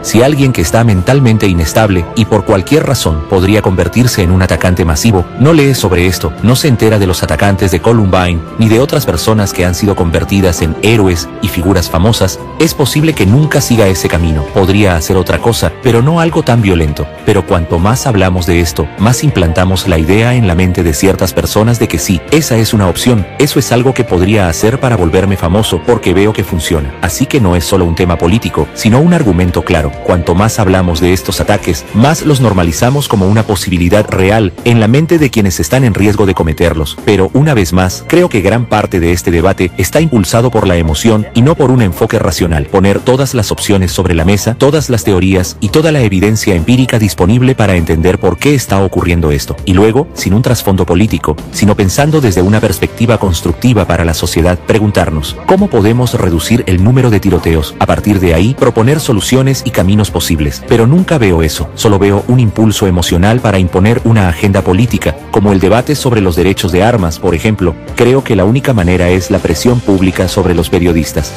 Si alguien que está mentalmente inestable y por cualquier razón podría convertirse en un atacante masivo, no lee sobre esto, no se entera de los atacantes de Columbine, ni de otras personas que han sido convertidas en héroes y figuras famosas, es posible que nunca siga ese camino. Podría hacer otra cosa, pero no algo tan violento. Pero cuanto más hablamos de esto, más implantamos la idea en la mente de ciertas personas de que sí, esa es una opción, eso es algo que podría hacer para volverme famoso porque veo que funciona. Así que no es solo un tema político, sino un argumento claro. Cuanto más hablamos de estos ataques, más los normalizamos como una posibilidad real en la mente de quienes están en riesgo de cometerlos. Pero una vez más, creo que gran parte de este debate está impulsado por la emoción y no por un enfoque racional. Poner todas las opciones sobre la mesa, todas las teorías y toda la evidencia empírica disponible para entender por qué está ocurriendo esto. Y luego, sin un trasfondo político, sino pensando desde una perspectiva constructiva para la sociedad, preguntarnos, ¿cómo podemos reducir el número de tiroteos? A partir de ahí, proponer soluciones y caminos posibles. Pero nunca veo eso, solo veo un impulso emocional para imponer una agenda política, como el debate sobre los derechos de armas, por ejemplo. Creo que la única manera es la presión pública sobre los periodistas.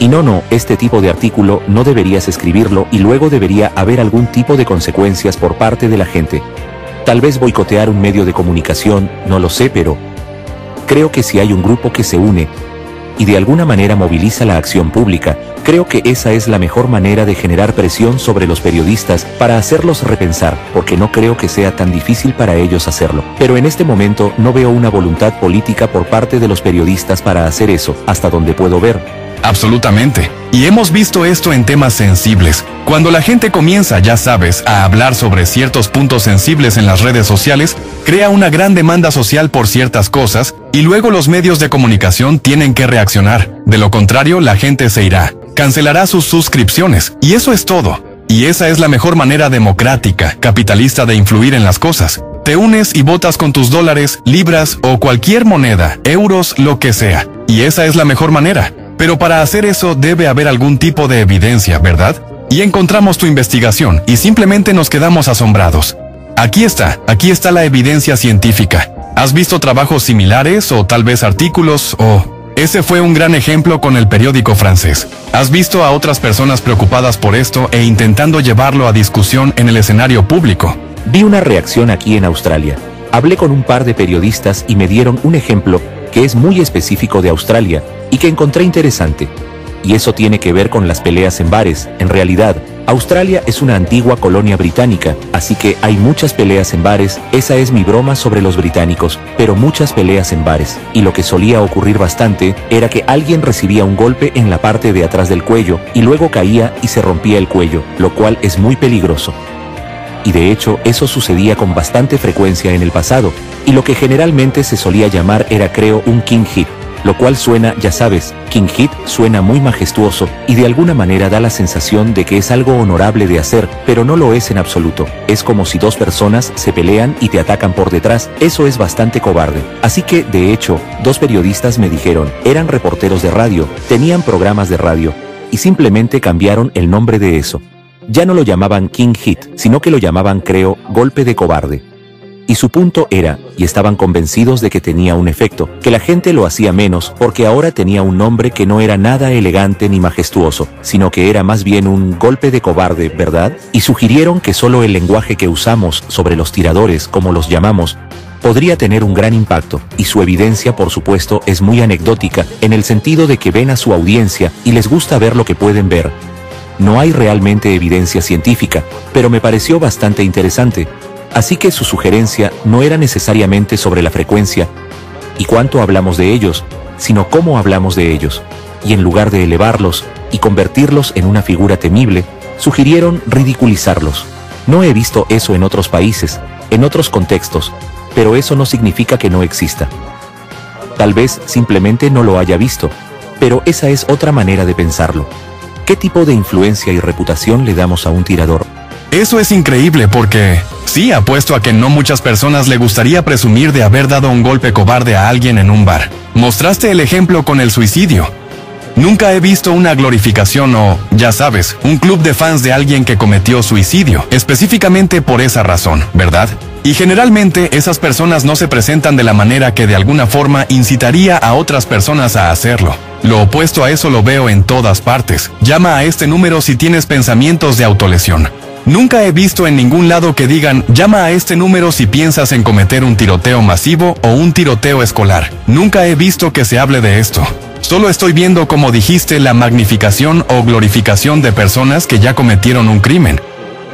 Y no, este tipo de artículo no deberías escribirlo y luego debería haber algún tipo de consecuencias por parte de la gente. Tal vez boicotear un medio de comunicación, no lo sé, pero creo que si hay un grupo que se une y de alguna manera moviliza la acción pública, creo que esa es la mejor manera de generar presión sobre los periodistas para hacerlos repensar, porque no creo que sea tan difícil para ellos hacerlo. Pero en este momento no veo una voluntad política por parte de los periodistas para hacer eso, hasta donde puedo ver. Absolutamente. Y hemos visto esto en temas sensibles. Cuando la gente comienza, ya sabes, a hablar sobre ciertos puntos sensibles en las redes sociales, crea una gran demanda social por ciertas cosas, y luego los medios de comunicación tienen que reaccionar. De lo contrario, la gente se irá, cancelará sus suscripciones, y eso es todo. Y esa es la mejor manera democrática, capitalista de influir en las cosas. Te unes y votas con tus dólares, libras o cualquier moneda, euros, lo que sea. Y esa es la mejor manera. Pero para hacer eso debe haber algún tipo de evidencia, ¿verdad? Y encontramos tu investigación y simplemente nos quedamos asombrados. Aquí está la evidencia científica. ¿Has visto trabajos similares o tal vez artículos o...? Ese fue un gran ejemplo con el periódico francés. ¿Has visto a otras personas preocupadas por esto e intentando llevarlo a discusión en el escenario público? Vi una reacción aquí en Australia. Hablé con un par de periodistas y me dieron un ejemplo que es muy específico de Australia y que encontré interesante. Y eso tiene que ver con las peleas en bares. En realidad, Australia es una antigua colonia británica, así que hay muchas peleas en bares. Esa es mi broma sobre los británicos, pero muchas peleas en bares. Y lo que solía ocurrir bastante era que alguien recibía un golpe en la parte de atrás del cuello y luego caía y se rompía el cuello, lo cual es muy peligroso. Y de hecho, eso sucedía con bastante frecuencia en el pasado, y lo que generalmente se solía llamar era, creo, un king hit, lo cual suena, ya sabes, king hit suena muy majestuoso y de alguna manera da la sensación de que es algo honorable de hacer, pero no lo es en absoluto. Es como si dos personas se pelean y te atacan por detrás. Eso es bastante cobarde. Así que, de hecho, dos periodistas me dijeron, eran reporteros de radio, tenían programas de radio, y simplemente cambiaron el nombre de eso. Ya no lo llamaban King Hit, sino que lo llamaban, creo, golpe de cobarde. Y su punto era, y estaban convencidos de que tenía un efecto, que la gente lo hacía menos porque ahora tenía un nombre que no era nada elegante ni majestuoso, sino que era más bien un golpe de cobarde, ¿verdad? Y sugirieron que solo el lenguaje que usamos sobre los tiradores, como los llamamos, podría tener un gran impacto, y su evidencia, por supuesto, es muy anecdótica, en el sentido de que ven a su audiencia y les gusta ver lo que pueden ver. No hay realmente evidencia científica, pero me pareció bastante interesante. Así que su sugerencia no era necesariamente sobre la frecuencia y cuánto hablamos de ellos, sino cómo hablamos de ellos. Y en lugar de elevarlos y convertirlos en una figura temible, sugirieron ridiculizarlos. No he visto eso en otros países, en otros contextos, pero eso no significa que no exista. Tal vez simplemente no lo haya visto, pero esa es otra manera de pensarlo. ¿Qué tipo de influencia y reputación le damos a un tirador? Eso es increíble porque, sí, apuesto a que no muchas personas le gustaría presumir de haber dado un golpe cobarde a alguien en un bar. Mostraste el ejemplo con el suicidio. Nunca he visto una glorificación o, ya sabes, un club de fans de alguien que cometió suicidio, específicamente por esa razón, ¿verdad? Y generalmente esas personas no se presentan de la manera que de alguna forma incitaría a otras personas a hacerlo. Lo opuesto a eso lo veo en todas partes. Llama a este número si tienes pensamientos de autolesión. Nunca he visto en ningún lado que digan, llama a este número si piensas en cometer un tiroteo masivo o un tiroteo escolar. Nunca he visto que se hable de esto. Solo estoy viendo, como dijiste, la magnificación o glorificación de personas que ya cometieron un crimen.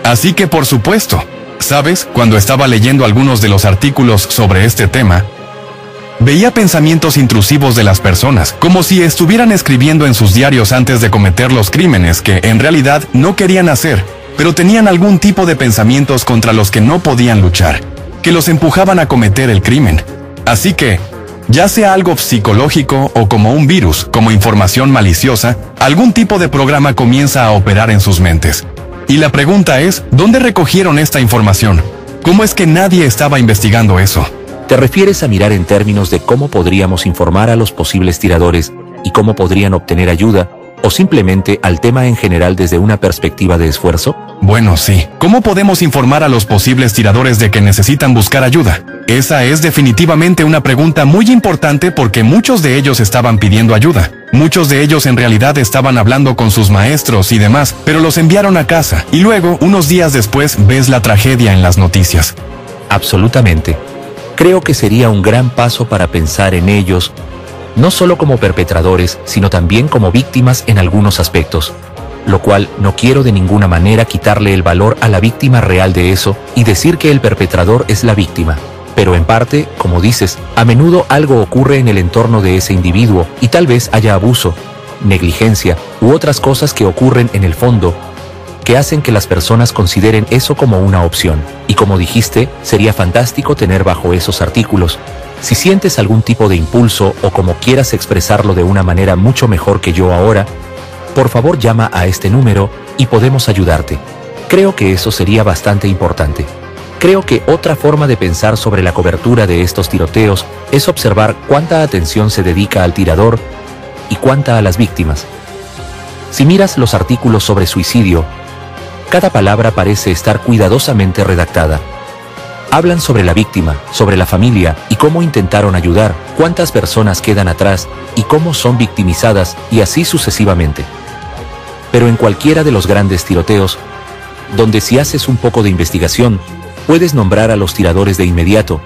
Así que por supuesto, ¿sabes? Cuando estaba leyendo algunos de los artículos sobre este tema, veía pensamientos intrusivos de las personas, como si estuvieran escribiendo en sus diarios antes de cometer los crímenes que en realidad no querían hacer, pero tenían algún tipo de pensamientos contra los que no podían luchar, que los empujaban a cometer el crimen. Así que, ya sea algo psicológico o como un virus, como información maliciosa, algún tipo de programa comienza a operar en sus mentes. Y la pregunta es, ¿dónde recogieron esta información? ¿Cómo es que nadie estaba investigando eso? ¿Te refieres a mirar en términos de cómo podríamos informar a los posibles tiradores y cómo podrían obtener ayuda, o simplemente al tema en general desde una perspectiva de esfuerzo? Bueno, sí. ¿Cómo podemos informar a los posibles tiradores de que necesitan buscar ayuda? Esa es definitivamente una pregunta muy importante porque muchos de ellos estaban pidiendo ayuda. Muchos de ellos en realidad estaban hablando con sus maestros y demás, pero los enviaron a casa. Y luego, unos días después, ves la tragedia en las noticias. Absolutamente. Creo que sería un gran paso para pensar en ellos, no solo como perpetradores, sino también como víctimas en algunos aspectos. Lo cual no quiero de ninguna manera quitarle el valor a la víctima real de eso y decir que el perpetrador es la víctima. Pero en parte, como dices, a menudo algo ocurre en el entorno de ese individuo y tal vez haya abuso, negligencia u otras cosas que ocurren en el fondo que hacen que las personas consideren eso como una opción. Y como dijiste, sería fantástico tener bajo esos artículos. Si sientes algún tipo de impulso o como quieras expresarlo de una manera mucho mejor que yo ahora, por favor llama a este número y podemos ayudarte. Creo que eso sería bastante importante. Creo que otra forma de pensar sobre la cobertura de estos tiroteos es observar cuánta atención se dedica al tirador y cuánta a las víctimas. Si miras los artículos sobre suicidio, cada palabra parece estar cuidadosamente redactada. Hablan sobre la víctima, sobre la familia y cómo intentaron ayudar, cuántas personas quedan atrás y cómo son victimizadas y así sucesivamente. Pero en cualquiera de los grandes tiroteos, donde si haces un poco de investigación, puedes nombrar a los tiradores de inmediato.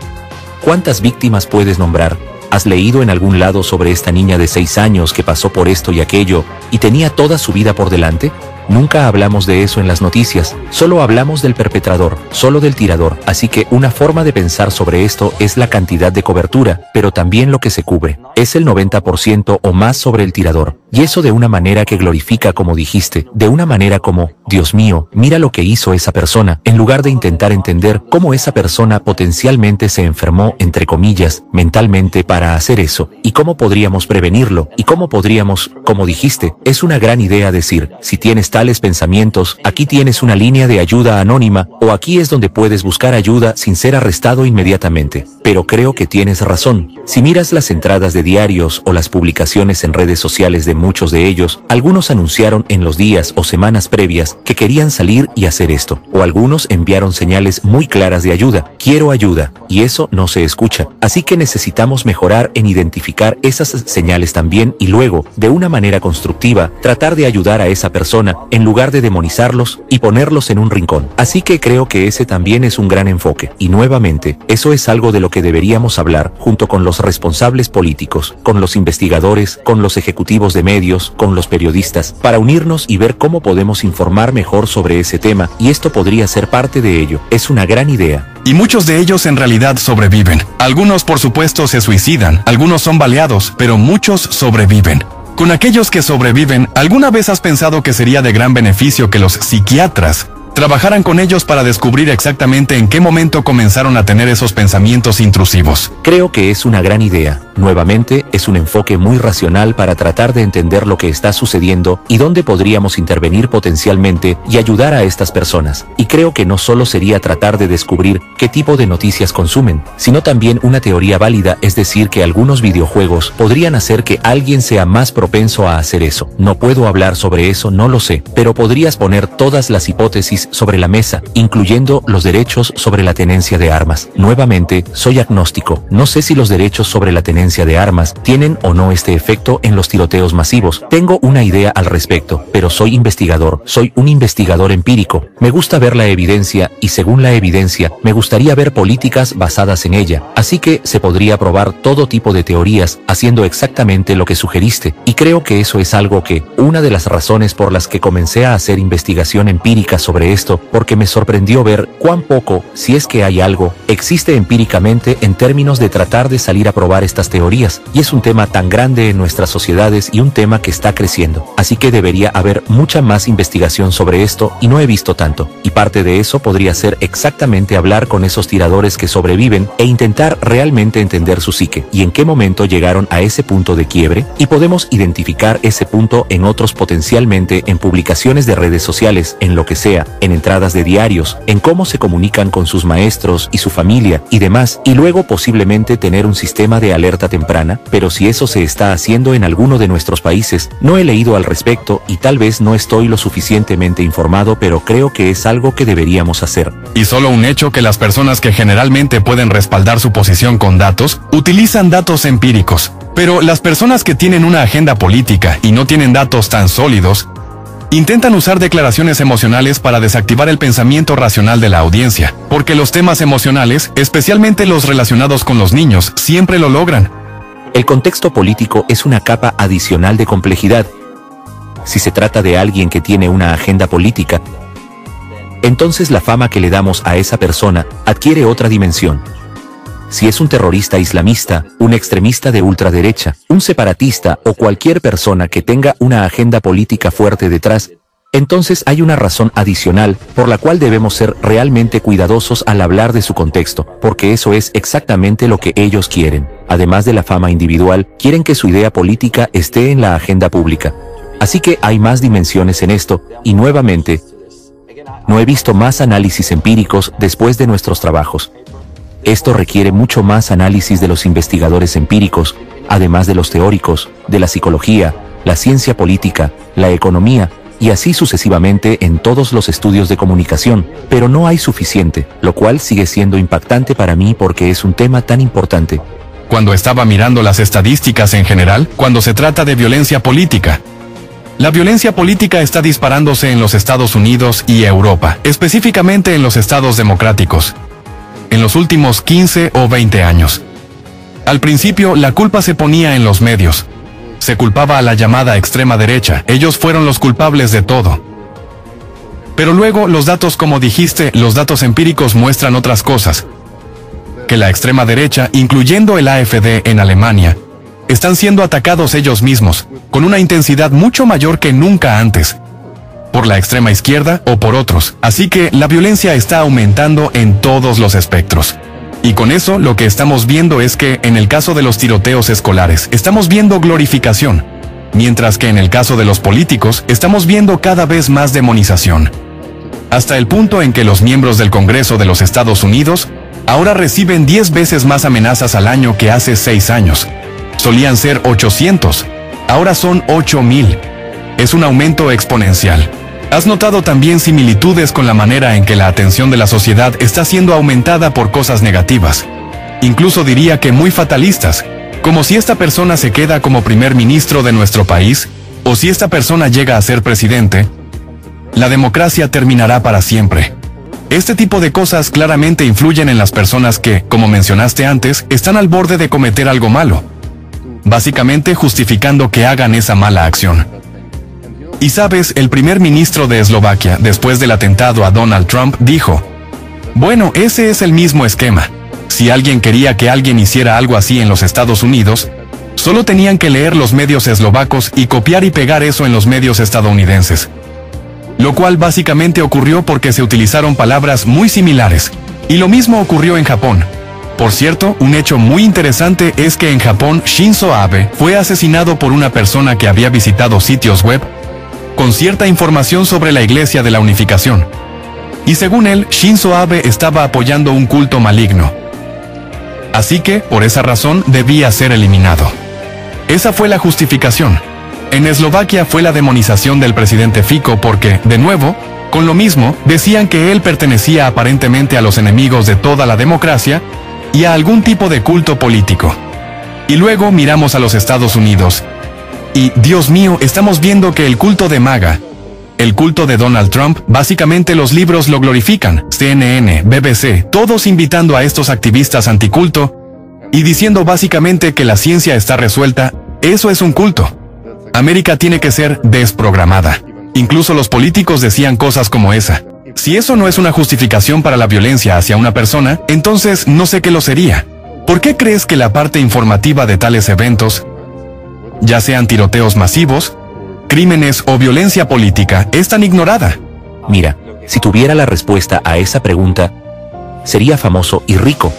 ¿Cuántas víctimas puedes nombrar? ¿Has leído en algún lado sobre esta niña de 6 años que pasó por esto y aquello y tenía toda su vida por delante? Nunca hablamos de eso en las noticias, solo hablamos del perpetrador, solo del tirador. Así que una forma de pensar sobre esto es la cantidad de cobertura, pero también lo que se cubre. Es el 90% o más sobre el tirador. Y eso de una manera que glorifica, como dijiste, de una manera como, Dios mío, mira lo que hizo esa persona, en lugar de intentar entender cómo esa persona potencialmente se enfermó, entre comillas, mentalmente para hacer eso, y cómo podríamos prevenirlo, y cómo podríamos, como dijiste, es una gran idea decir, si tienes tales pensamientos, aquí tienes una línea de ayuda anónima, o aquí es donde puedes buscar ayuda sin ser arrestado inmediatamente. Pero creo que tienes razón. Si miras las entradas de diarios o las publicaciones en redes sociales de muchos de ellos, algunos anunciaron en los días o semanas previas que querían salir y hacer esto, o algunos enviaron señales muy claras de ayuda, quiero ayuda, y eso no se escucha. Así que necesitamos mejorar en identificar esas señales también y luego, de una manera constructiva, tratar de ayudar a esa persona en lugar de demonizarlos y ponerlos en un rincón. Así que creo que ese también es un gran enfoque. Y nuevamente, eso es algo de lo que deberíamos hablar junto con los responsables políticos, con los investigadores, con los ejecutivos de medios, con los periodistas, para unirnos y ver cómo podemos informar mejor sobre ese tema, y esto podría ser parte de ello. Es una gran idea. Y muchos de ellos en realidad sobreviven. Algunos por supuesto se suicidan, algunos son baleados, pero muchos sobreviven. Con aquellos que sobreviven, ¿alguna vez has pensado que sería de gran beneficio que los psiquiatras trabajaran con ellos para descubrir exactamente en qué momento comenzaron a tener esos pensamientos intrusivos? Creo que es una gran idea. Nuevamente, es un enfoque muy racional para tratar de entender lo que está sucediendo y dónde podríamos intervenir potencialmente y ayudar a estas personas. Y creo que no solo sería tratar de descubrir qué tipo de noticias consumen, sino también una teoría válida, es decir, que algunos videojuegos podrían hacer que alguien sea más propenso a hacer eso. No puedo hablar sobre eso, no lo sé, pero podrías poner todas las hipótesis sobre la mesa, incluyendo los derechos sobre la tenencia de armas. Nuevamente, soy agnóstico. No sé si los derechos sobre la tenencia de armas tienen o no este efecto en los tiroteos masivos. Tengo una idea al respecto, pero soy investigador. Soy un investigador empírico. Me gusta ver la evidencia y según la evidencia, me gustaría ver políticas basadas en ella. Así que se podría probar todo tipo de teorías haciendo exactamente lo que sugeriste. Y creo que eso es algo que, una de las razones por las que comencé a hacer investigación empírica sobre esto, porque me sorprendió ver cuán poco, si es que hay algo, existe empíricamente en términos de tratar de salir a probar estas teorías, y es un tema tan grande en nuestras sociedades y un tema que está creciendo. Así que debería haber mucha más investigación sobre esto y no he visto tanto. Y parte de eso podría ser exactamente hablar con esos tiradores que sobreviven e intentar realmente entender su psique y en qué momento llegaron a ese punto de quiebre, y podemos identificar ese punto en otros potencialmente en publicaciones de redes sociales, en lo que sea, en entradas de diarios, en cómo se comunican con sus maestros y su familia y demás, y luego posiblemente tener un sistema de alerta temprana. Pero si eso se está haciendo en alguno de nuestros países, no he leído al respecto y tal vez no estoy lo suficientemente informado, pero creo que es algo que deberíamos hacer. Y solo un hecho que las personas que generalmente pueden respaldar su posición con datos, utilizan datos empíricos. Pero las personas que tienen una agenda política y no tienen datos tan sólidos, intentan usar declaraciones emocionales para desactivar el pensamiento racional de la audiencia, porque los temas emocionales, especialmente los relacionados con los niños, siempre lo logran. El contexto político es una capa adicional de complejidad. Si se trata de alguien que tiene una agenda política, entonces la fama que le damos a esa persona adquiere otra dimensión. Si es un terrorista islamista, un extremista de ultraderecha, un separatista o cualquier persona que tenga una agenda política fuerte detrás, entonces hay una razón adicional por la cual debemos ser realmente cuidadosos al hablar de su contexto, porque eso es exactamente lo que ellos quieren. Además de la fama individual, quieren que su idea política esté en la agenda pública. Así que hay más dimensiones en esto, y nuevamente, no he visto más análisis empíricos después de nuestros trabajos. Esto requiere mucho más análisis de los investigadores empíricos, además de los teóricos, de la psicología, la ciencia política, la economía, y así sucesivamente en todos los estudios de comunicación, pero no hay suficiente, lo cual sigue siendo impactante para mí porque es un tema tan importante. Cuando estaba mirando las estadísticas en general, cuando se trata de violencia política, la violencia política está disparándose en los Estados Unidos y Europa, específicamente en los estados democráticos, en los últimos 15 o 20 años. Al principio, la culpa se ponía en los medios. Se culpaba a la llamada extrema derecha. Ellos fueron los culpables de todo. Pero luego, los datos, como dijiste, los datos empíricos muestran otras cosas. Que la extrema derecha, incluyendo el AfD en Alemania, están siendo atacados ellos mismos, con una intensidad mucho mayor que nunca antes, por la extrema izquierda o por otros. Así que la violencia está aumentando en todos los espectros. Y con eso lo que estamos viendo es que, en el caso de los tiroteos escolares, estamos viendo glorificación, mientras que en el caso de los políticos, estamos viendo cada vez más demonización. Hasta el punto en que los miembros del Congreso de los Estados Unidos ahora reciben 10 veces más amenazas al año que hace 6 años. Solían ser 800. ahora son 8,000. Es un aumento exponencial. ¿Has notado también similitudes con la manera en que la atención de la sociedad está siendo aumentada por cosas negativas? Incluso diría que muy fatalistas, como si esta persona se queda como primer ministro de nuestro país, o si esta persona llega a ser presidente, la democracia terminará para siempre. Este tipo de cosas claramente influyen en las personas que, como mencionaste antes, están al borde de cometer algo malo, básicamente justificando que hagan esa mala acción. Y sabes, el primer ministro de Eslovaquia, después del atentado a Donald Trump, dijo: bueno, ese es el mismo esquema. Si alguien quería que alguien hiciera algo así en los Estados Unidos, solo tenían que leer los medios eslovacos y copiar y pegar eso en los medios estadounidenses. Lo cual básicamente ocurrió porque se utilizaron palabras muy similares. Y lo mismo ocurrió en Japón. Por cierto, un hecho muy interesante es que en Japón Shinzo Abe fue asesinado por una persona que había visitado sitios web con cierta información sobre la Iglesia de la Unificación. Y según él, Shinzo Abe estaba apoyando un culto maligno. Así que, por esa razón, debía ser eliminado. Esa fue la justificación. En Eslovaquia fue la demonización del presidente Fico porque, de nuevo, con lo mismo, decían que él pertenecía aparentemente a los enemigos de toda la democracia y a algún tipo de culto político. Y luego miramos a los Estados Unidos. Y, Dios mío, estamos viendo que el culto de MAGA, el culto de Donald Trump, básicamente los libros lo glorifican, CNN, BBC, todos invitando a estos activistas anticulto y diciendo básicamente que la ciencia está resuelta. Eso es un culto. América tiene que ser desprogramada. Incluso los políticos decían cosas como esa. Si eso no es una justificación para la violencia hacia una persona, entonces no sé qué lo sería. ¿Por qué crees que la parte informativa de tales eventos, ya sean tiroteos masivos, crímenes o violencia política, es tan ignorada? Mira, si tuviera la respuesta a esa pregunta, sería famoso y rico.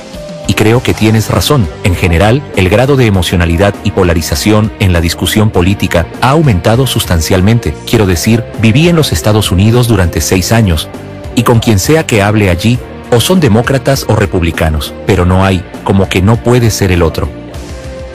Y creo que tienes razón. En general, el grado de emocionalidad y polarización en la discusión política ha aumentado sustancialmente. Quiero decir, viví en los Estados Unidos durante 6 años, y con quien sea que hable allí, o son demócratas o republicanos, pero no hay, como que no puede ser el otro.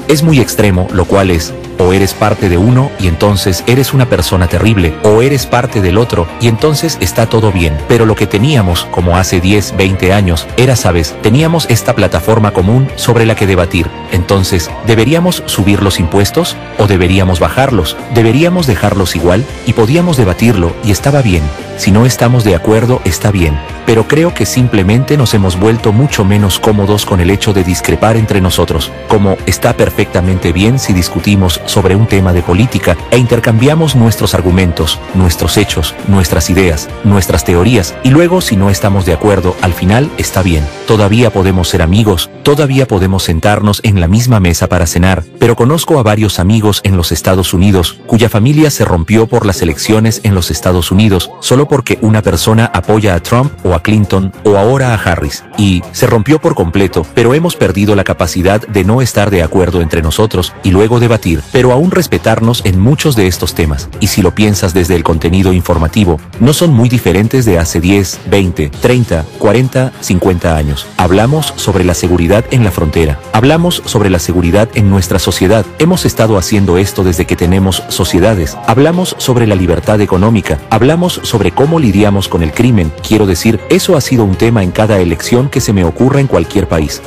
Es muy extremo, lo cual es, o eres parte de uno y entonces eres una persona terrible, o eres parte del otro y entonces está todo bien. Pero lo que teníamos, como hace 10, 20 años, era, sabes, teníamos esta plataforma común sobre la que debatir. Entonces, ¿deberíamos subir los impuestos? ¿O deberíamos bajarlos? ¿Deberíamos dejarlos igual? Y podíamos debatirlo y estaba bien. Si no estamos de acuerdo, está bien. Pero creo que simplemente nos hemos vuelto mucho menos cómodos con el hecho de discrepar entre nosotros. Como está perfectamente bien si discutimos sobre un tema de política e intercambiamos nuestros argumentos, nuestros hechos, nuestras ideas, nuestras teorías, y luego si no estamos de acuerdo, al final está bien. Todavía podemos ser amigos, todavía podemos sentarnos en la misma mesa para cenar, pero conozco a varios amigos en los Estados Unidos cuya familia se rompió por las elecciones en los Estados Unidos solo porque una persona apoya a Trump o a Clinton o ahora a Harris, y se rompió por completo, pero hemos perdido la capacidad de no estar de acuerdo entre nosotros y luego debatir, pero aún respetarnos en muchos de estos temas. Y si lo piensas desde el contenido informativo, no son muy diferentes de hace 10, 20, 30, 40, 50 años. Hablamos sobre la seguridad en la frontera, hablamos sobre la seguridad en nuestra sociedad. Hemos estado haciendo esto desde que tenemos sociedades. Hablamos sobre la libertad económica, hablamos sobre cómo lidiamos con el crimen. Quiero decir, eso ha sido un tema en cada elección que se me ocurra en cualquier país.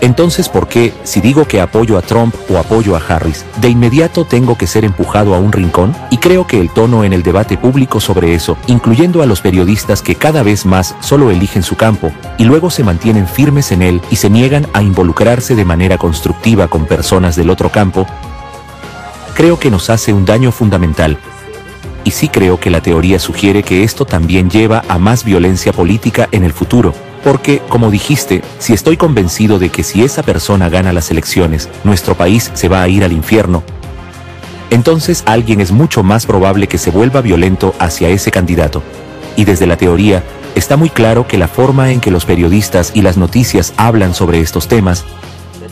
Entonces, ¿por qué, si digo que apoyo a Trump o apoyo a Harris, de inmediato tengo que ser empujado a un rincón? Y creo que el tono en el debate público sobre eso, incluyendo a los periodistas que cada vez más solo eligen su campo, y luego se mantienen firmes en él y se niegan a involucrarse de manera constructiva con personas del otro campo, creo que nos hace un daño fundamental. Y sí creo que la teoría sugiere que esto también lleva a más violencia política en el futuro. Porque, como dijiste, si estoy convencido de que si esa persona gana las elecciones, nuestro país se va a ir al infierno, entonces alguien es mucho más probable que se vuelva violento hacia ese candidato. Y desde la teoría, está muy claro que la forma en que los periodistas y las noticias hablan sobre estos temas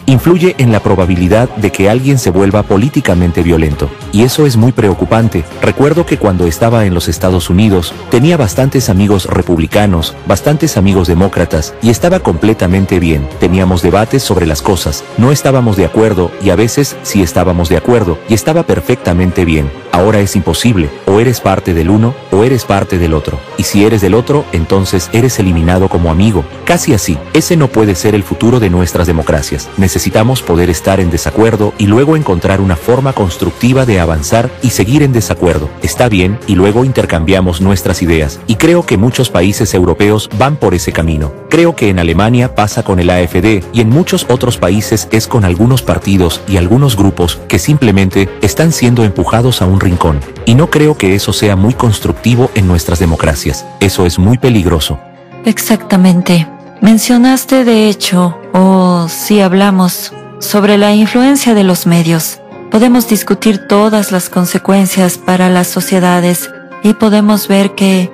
influye en la probabilidad de que alguien se vuelva políticamente violento. Y eso es muy preocupante. Recuerdo que cuando estaba en los Estados Unidos, tenía bastantes amigos republicanos, bastantes amigos demócratas, y estaba completamente bien. Teníamos debates sobre las cosas, no estábamos de acuerdo, y a veces sí estábamos de acuerdo, y estaba perfectamente bien. Ahora es imposible, o eres parte del uno, o eres parte del otro. Y si eres del otro, entonces eres eliminado como amigo. Casi así. Ese no puede ser el futuro de nuestras democracias. Necesitamos poder estar en desacuerdo y luego encontrar una forma constructiva de avanzar y seguir en desacuerdo. Está bien, y luego intercambiamos nuestras ideas. Y creo que muchos países europeos van por ese camino. Creo que en Alemania pasa con el AfD y en muchos otros países es con algunos partidos y algunos grupos que simplemente están siendo empujados a un rincón. Y no creo que eso sea muy constructivo en nuestras democracias. Eso es muy peligroso. Exactamente. Mencionaste de hecho, o si hablamos sobre la influencia de los medios, podemos discutir todas las consecuencias para las sociedades y podemos ver que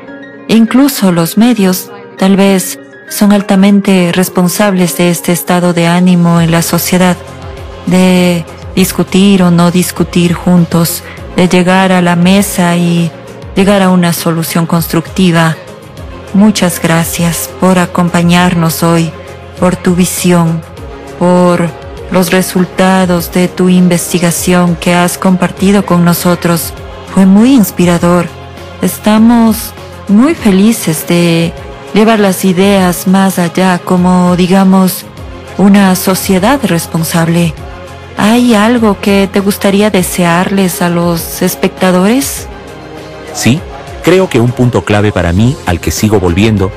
incluso los medios tal vez son altamente responsables de este estado de ánimo en la sociedad, de discutir o no discutir juntos, de llegar a la mesa y llegar a una solución constructiva. Muchas gracias por acompañarnos hoy, por tu visión, por los resultados de tu investigación que has compartido con nosotros. Fue muy inspirador. Estamos muy felices de llevar las ideas más allá como, digamos, una sociedad responsable. ¿Hay algo que te gustaría desearles a los espectadores? Sí, creo que un punto clave para mí, al que sigo volviendo,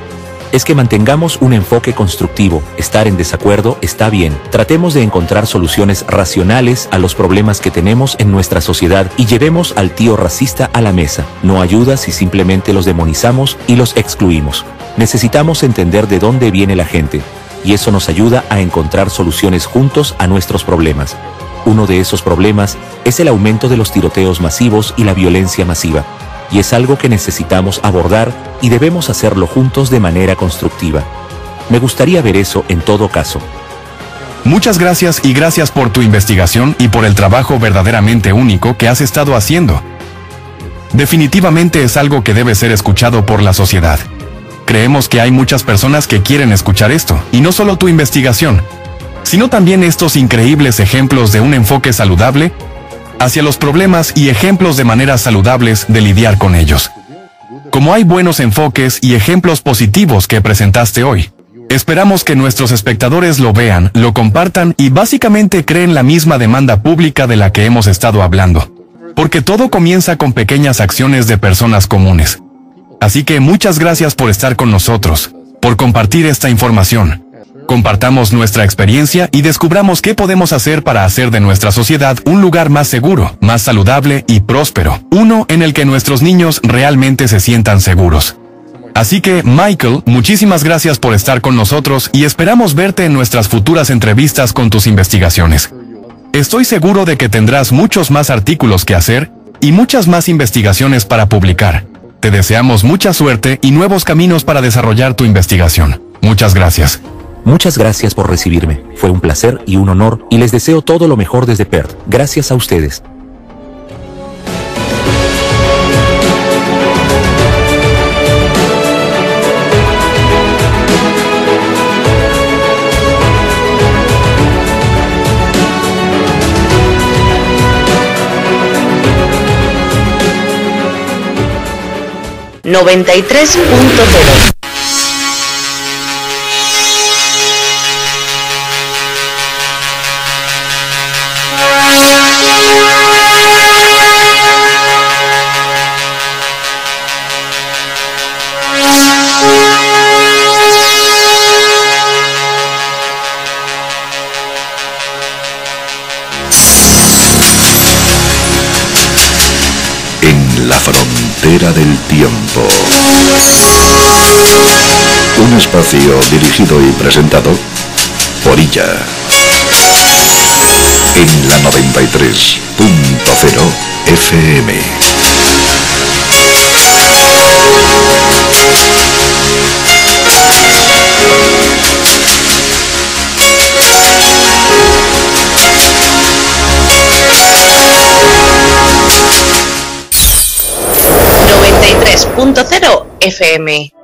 es que mantengamos un enfoque constructivo. Estar en desacuerdo está bien. Tratemos de encontrar soluciones racionales a los problemas que tenemos en nuestra sociedad y llevemos al tío racista a la mesa. No ayuda si simplemente los demonizamos y los excluimos. Necesitamos entender de dónde viene la gente, y eso nos ayuda a encontrar soluciones juntos a nuestros problemas. Uno de esos problemas es el aumento de los tiroteos masivos y la violencia masiva, y es algo que necesitamos abordar y debemos hacerlo juntos de manera constructiva. Me gustaría ver eso en todo caso. Muchas gracias y gracias por tu investigación y por el trabajo verdaderamente único que has estado haciendo. Definitivamente es algo que debe ser escuchado por la sociedad. Creemos que hay muchas personas que quieren escuchar esto, y no solo tu investigación, sino también estos increíbles ejemplos de un enfoque saludable hacia los problemas y ejemplos de maneras saludables de lidiar con ellos. Como hay buenos enfoques y ejemplos positivos que presentaste hoy, esperamos que nuestros espectadores lo vean, lo compartan y básicamente creen la misma demanda pública de la que hemos estado hablando. Porque todo comienza con pequeñas acciones de personas comunes. Así que muchas gracias por estar con nosotros, por compartir esta información. Compartamos nuestra experiencia y descubramos qué podemos hacer para hacer de nuestra sociedad un lugar más seguro, más saludable y próspero. Uno en el que nuestros niños realmente se sientan seguros. Así que, Michael, muchísimas gracias por estar con nosotros y esperamos verte en nuestras futuras entrevistas con tus investigaciones. Estoy seguro de que tendrás muchos más artículos que hacer y muchas más investigaciones para publicar. Te deseamos mucha suerte y nuevos caminos para desarrollar tu investigación. Muchas gracias. Muchas gracias por recibirme. Fue un placer y un honor, y les deseo todo lo mejor desde Perth. Gracias a ustedes. $93.0. En la frontera del tiempo. Un espacio dirigido y presentado por Illa. En la 93.0 FM. FM.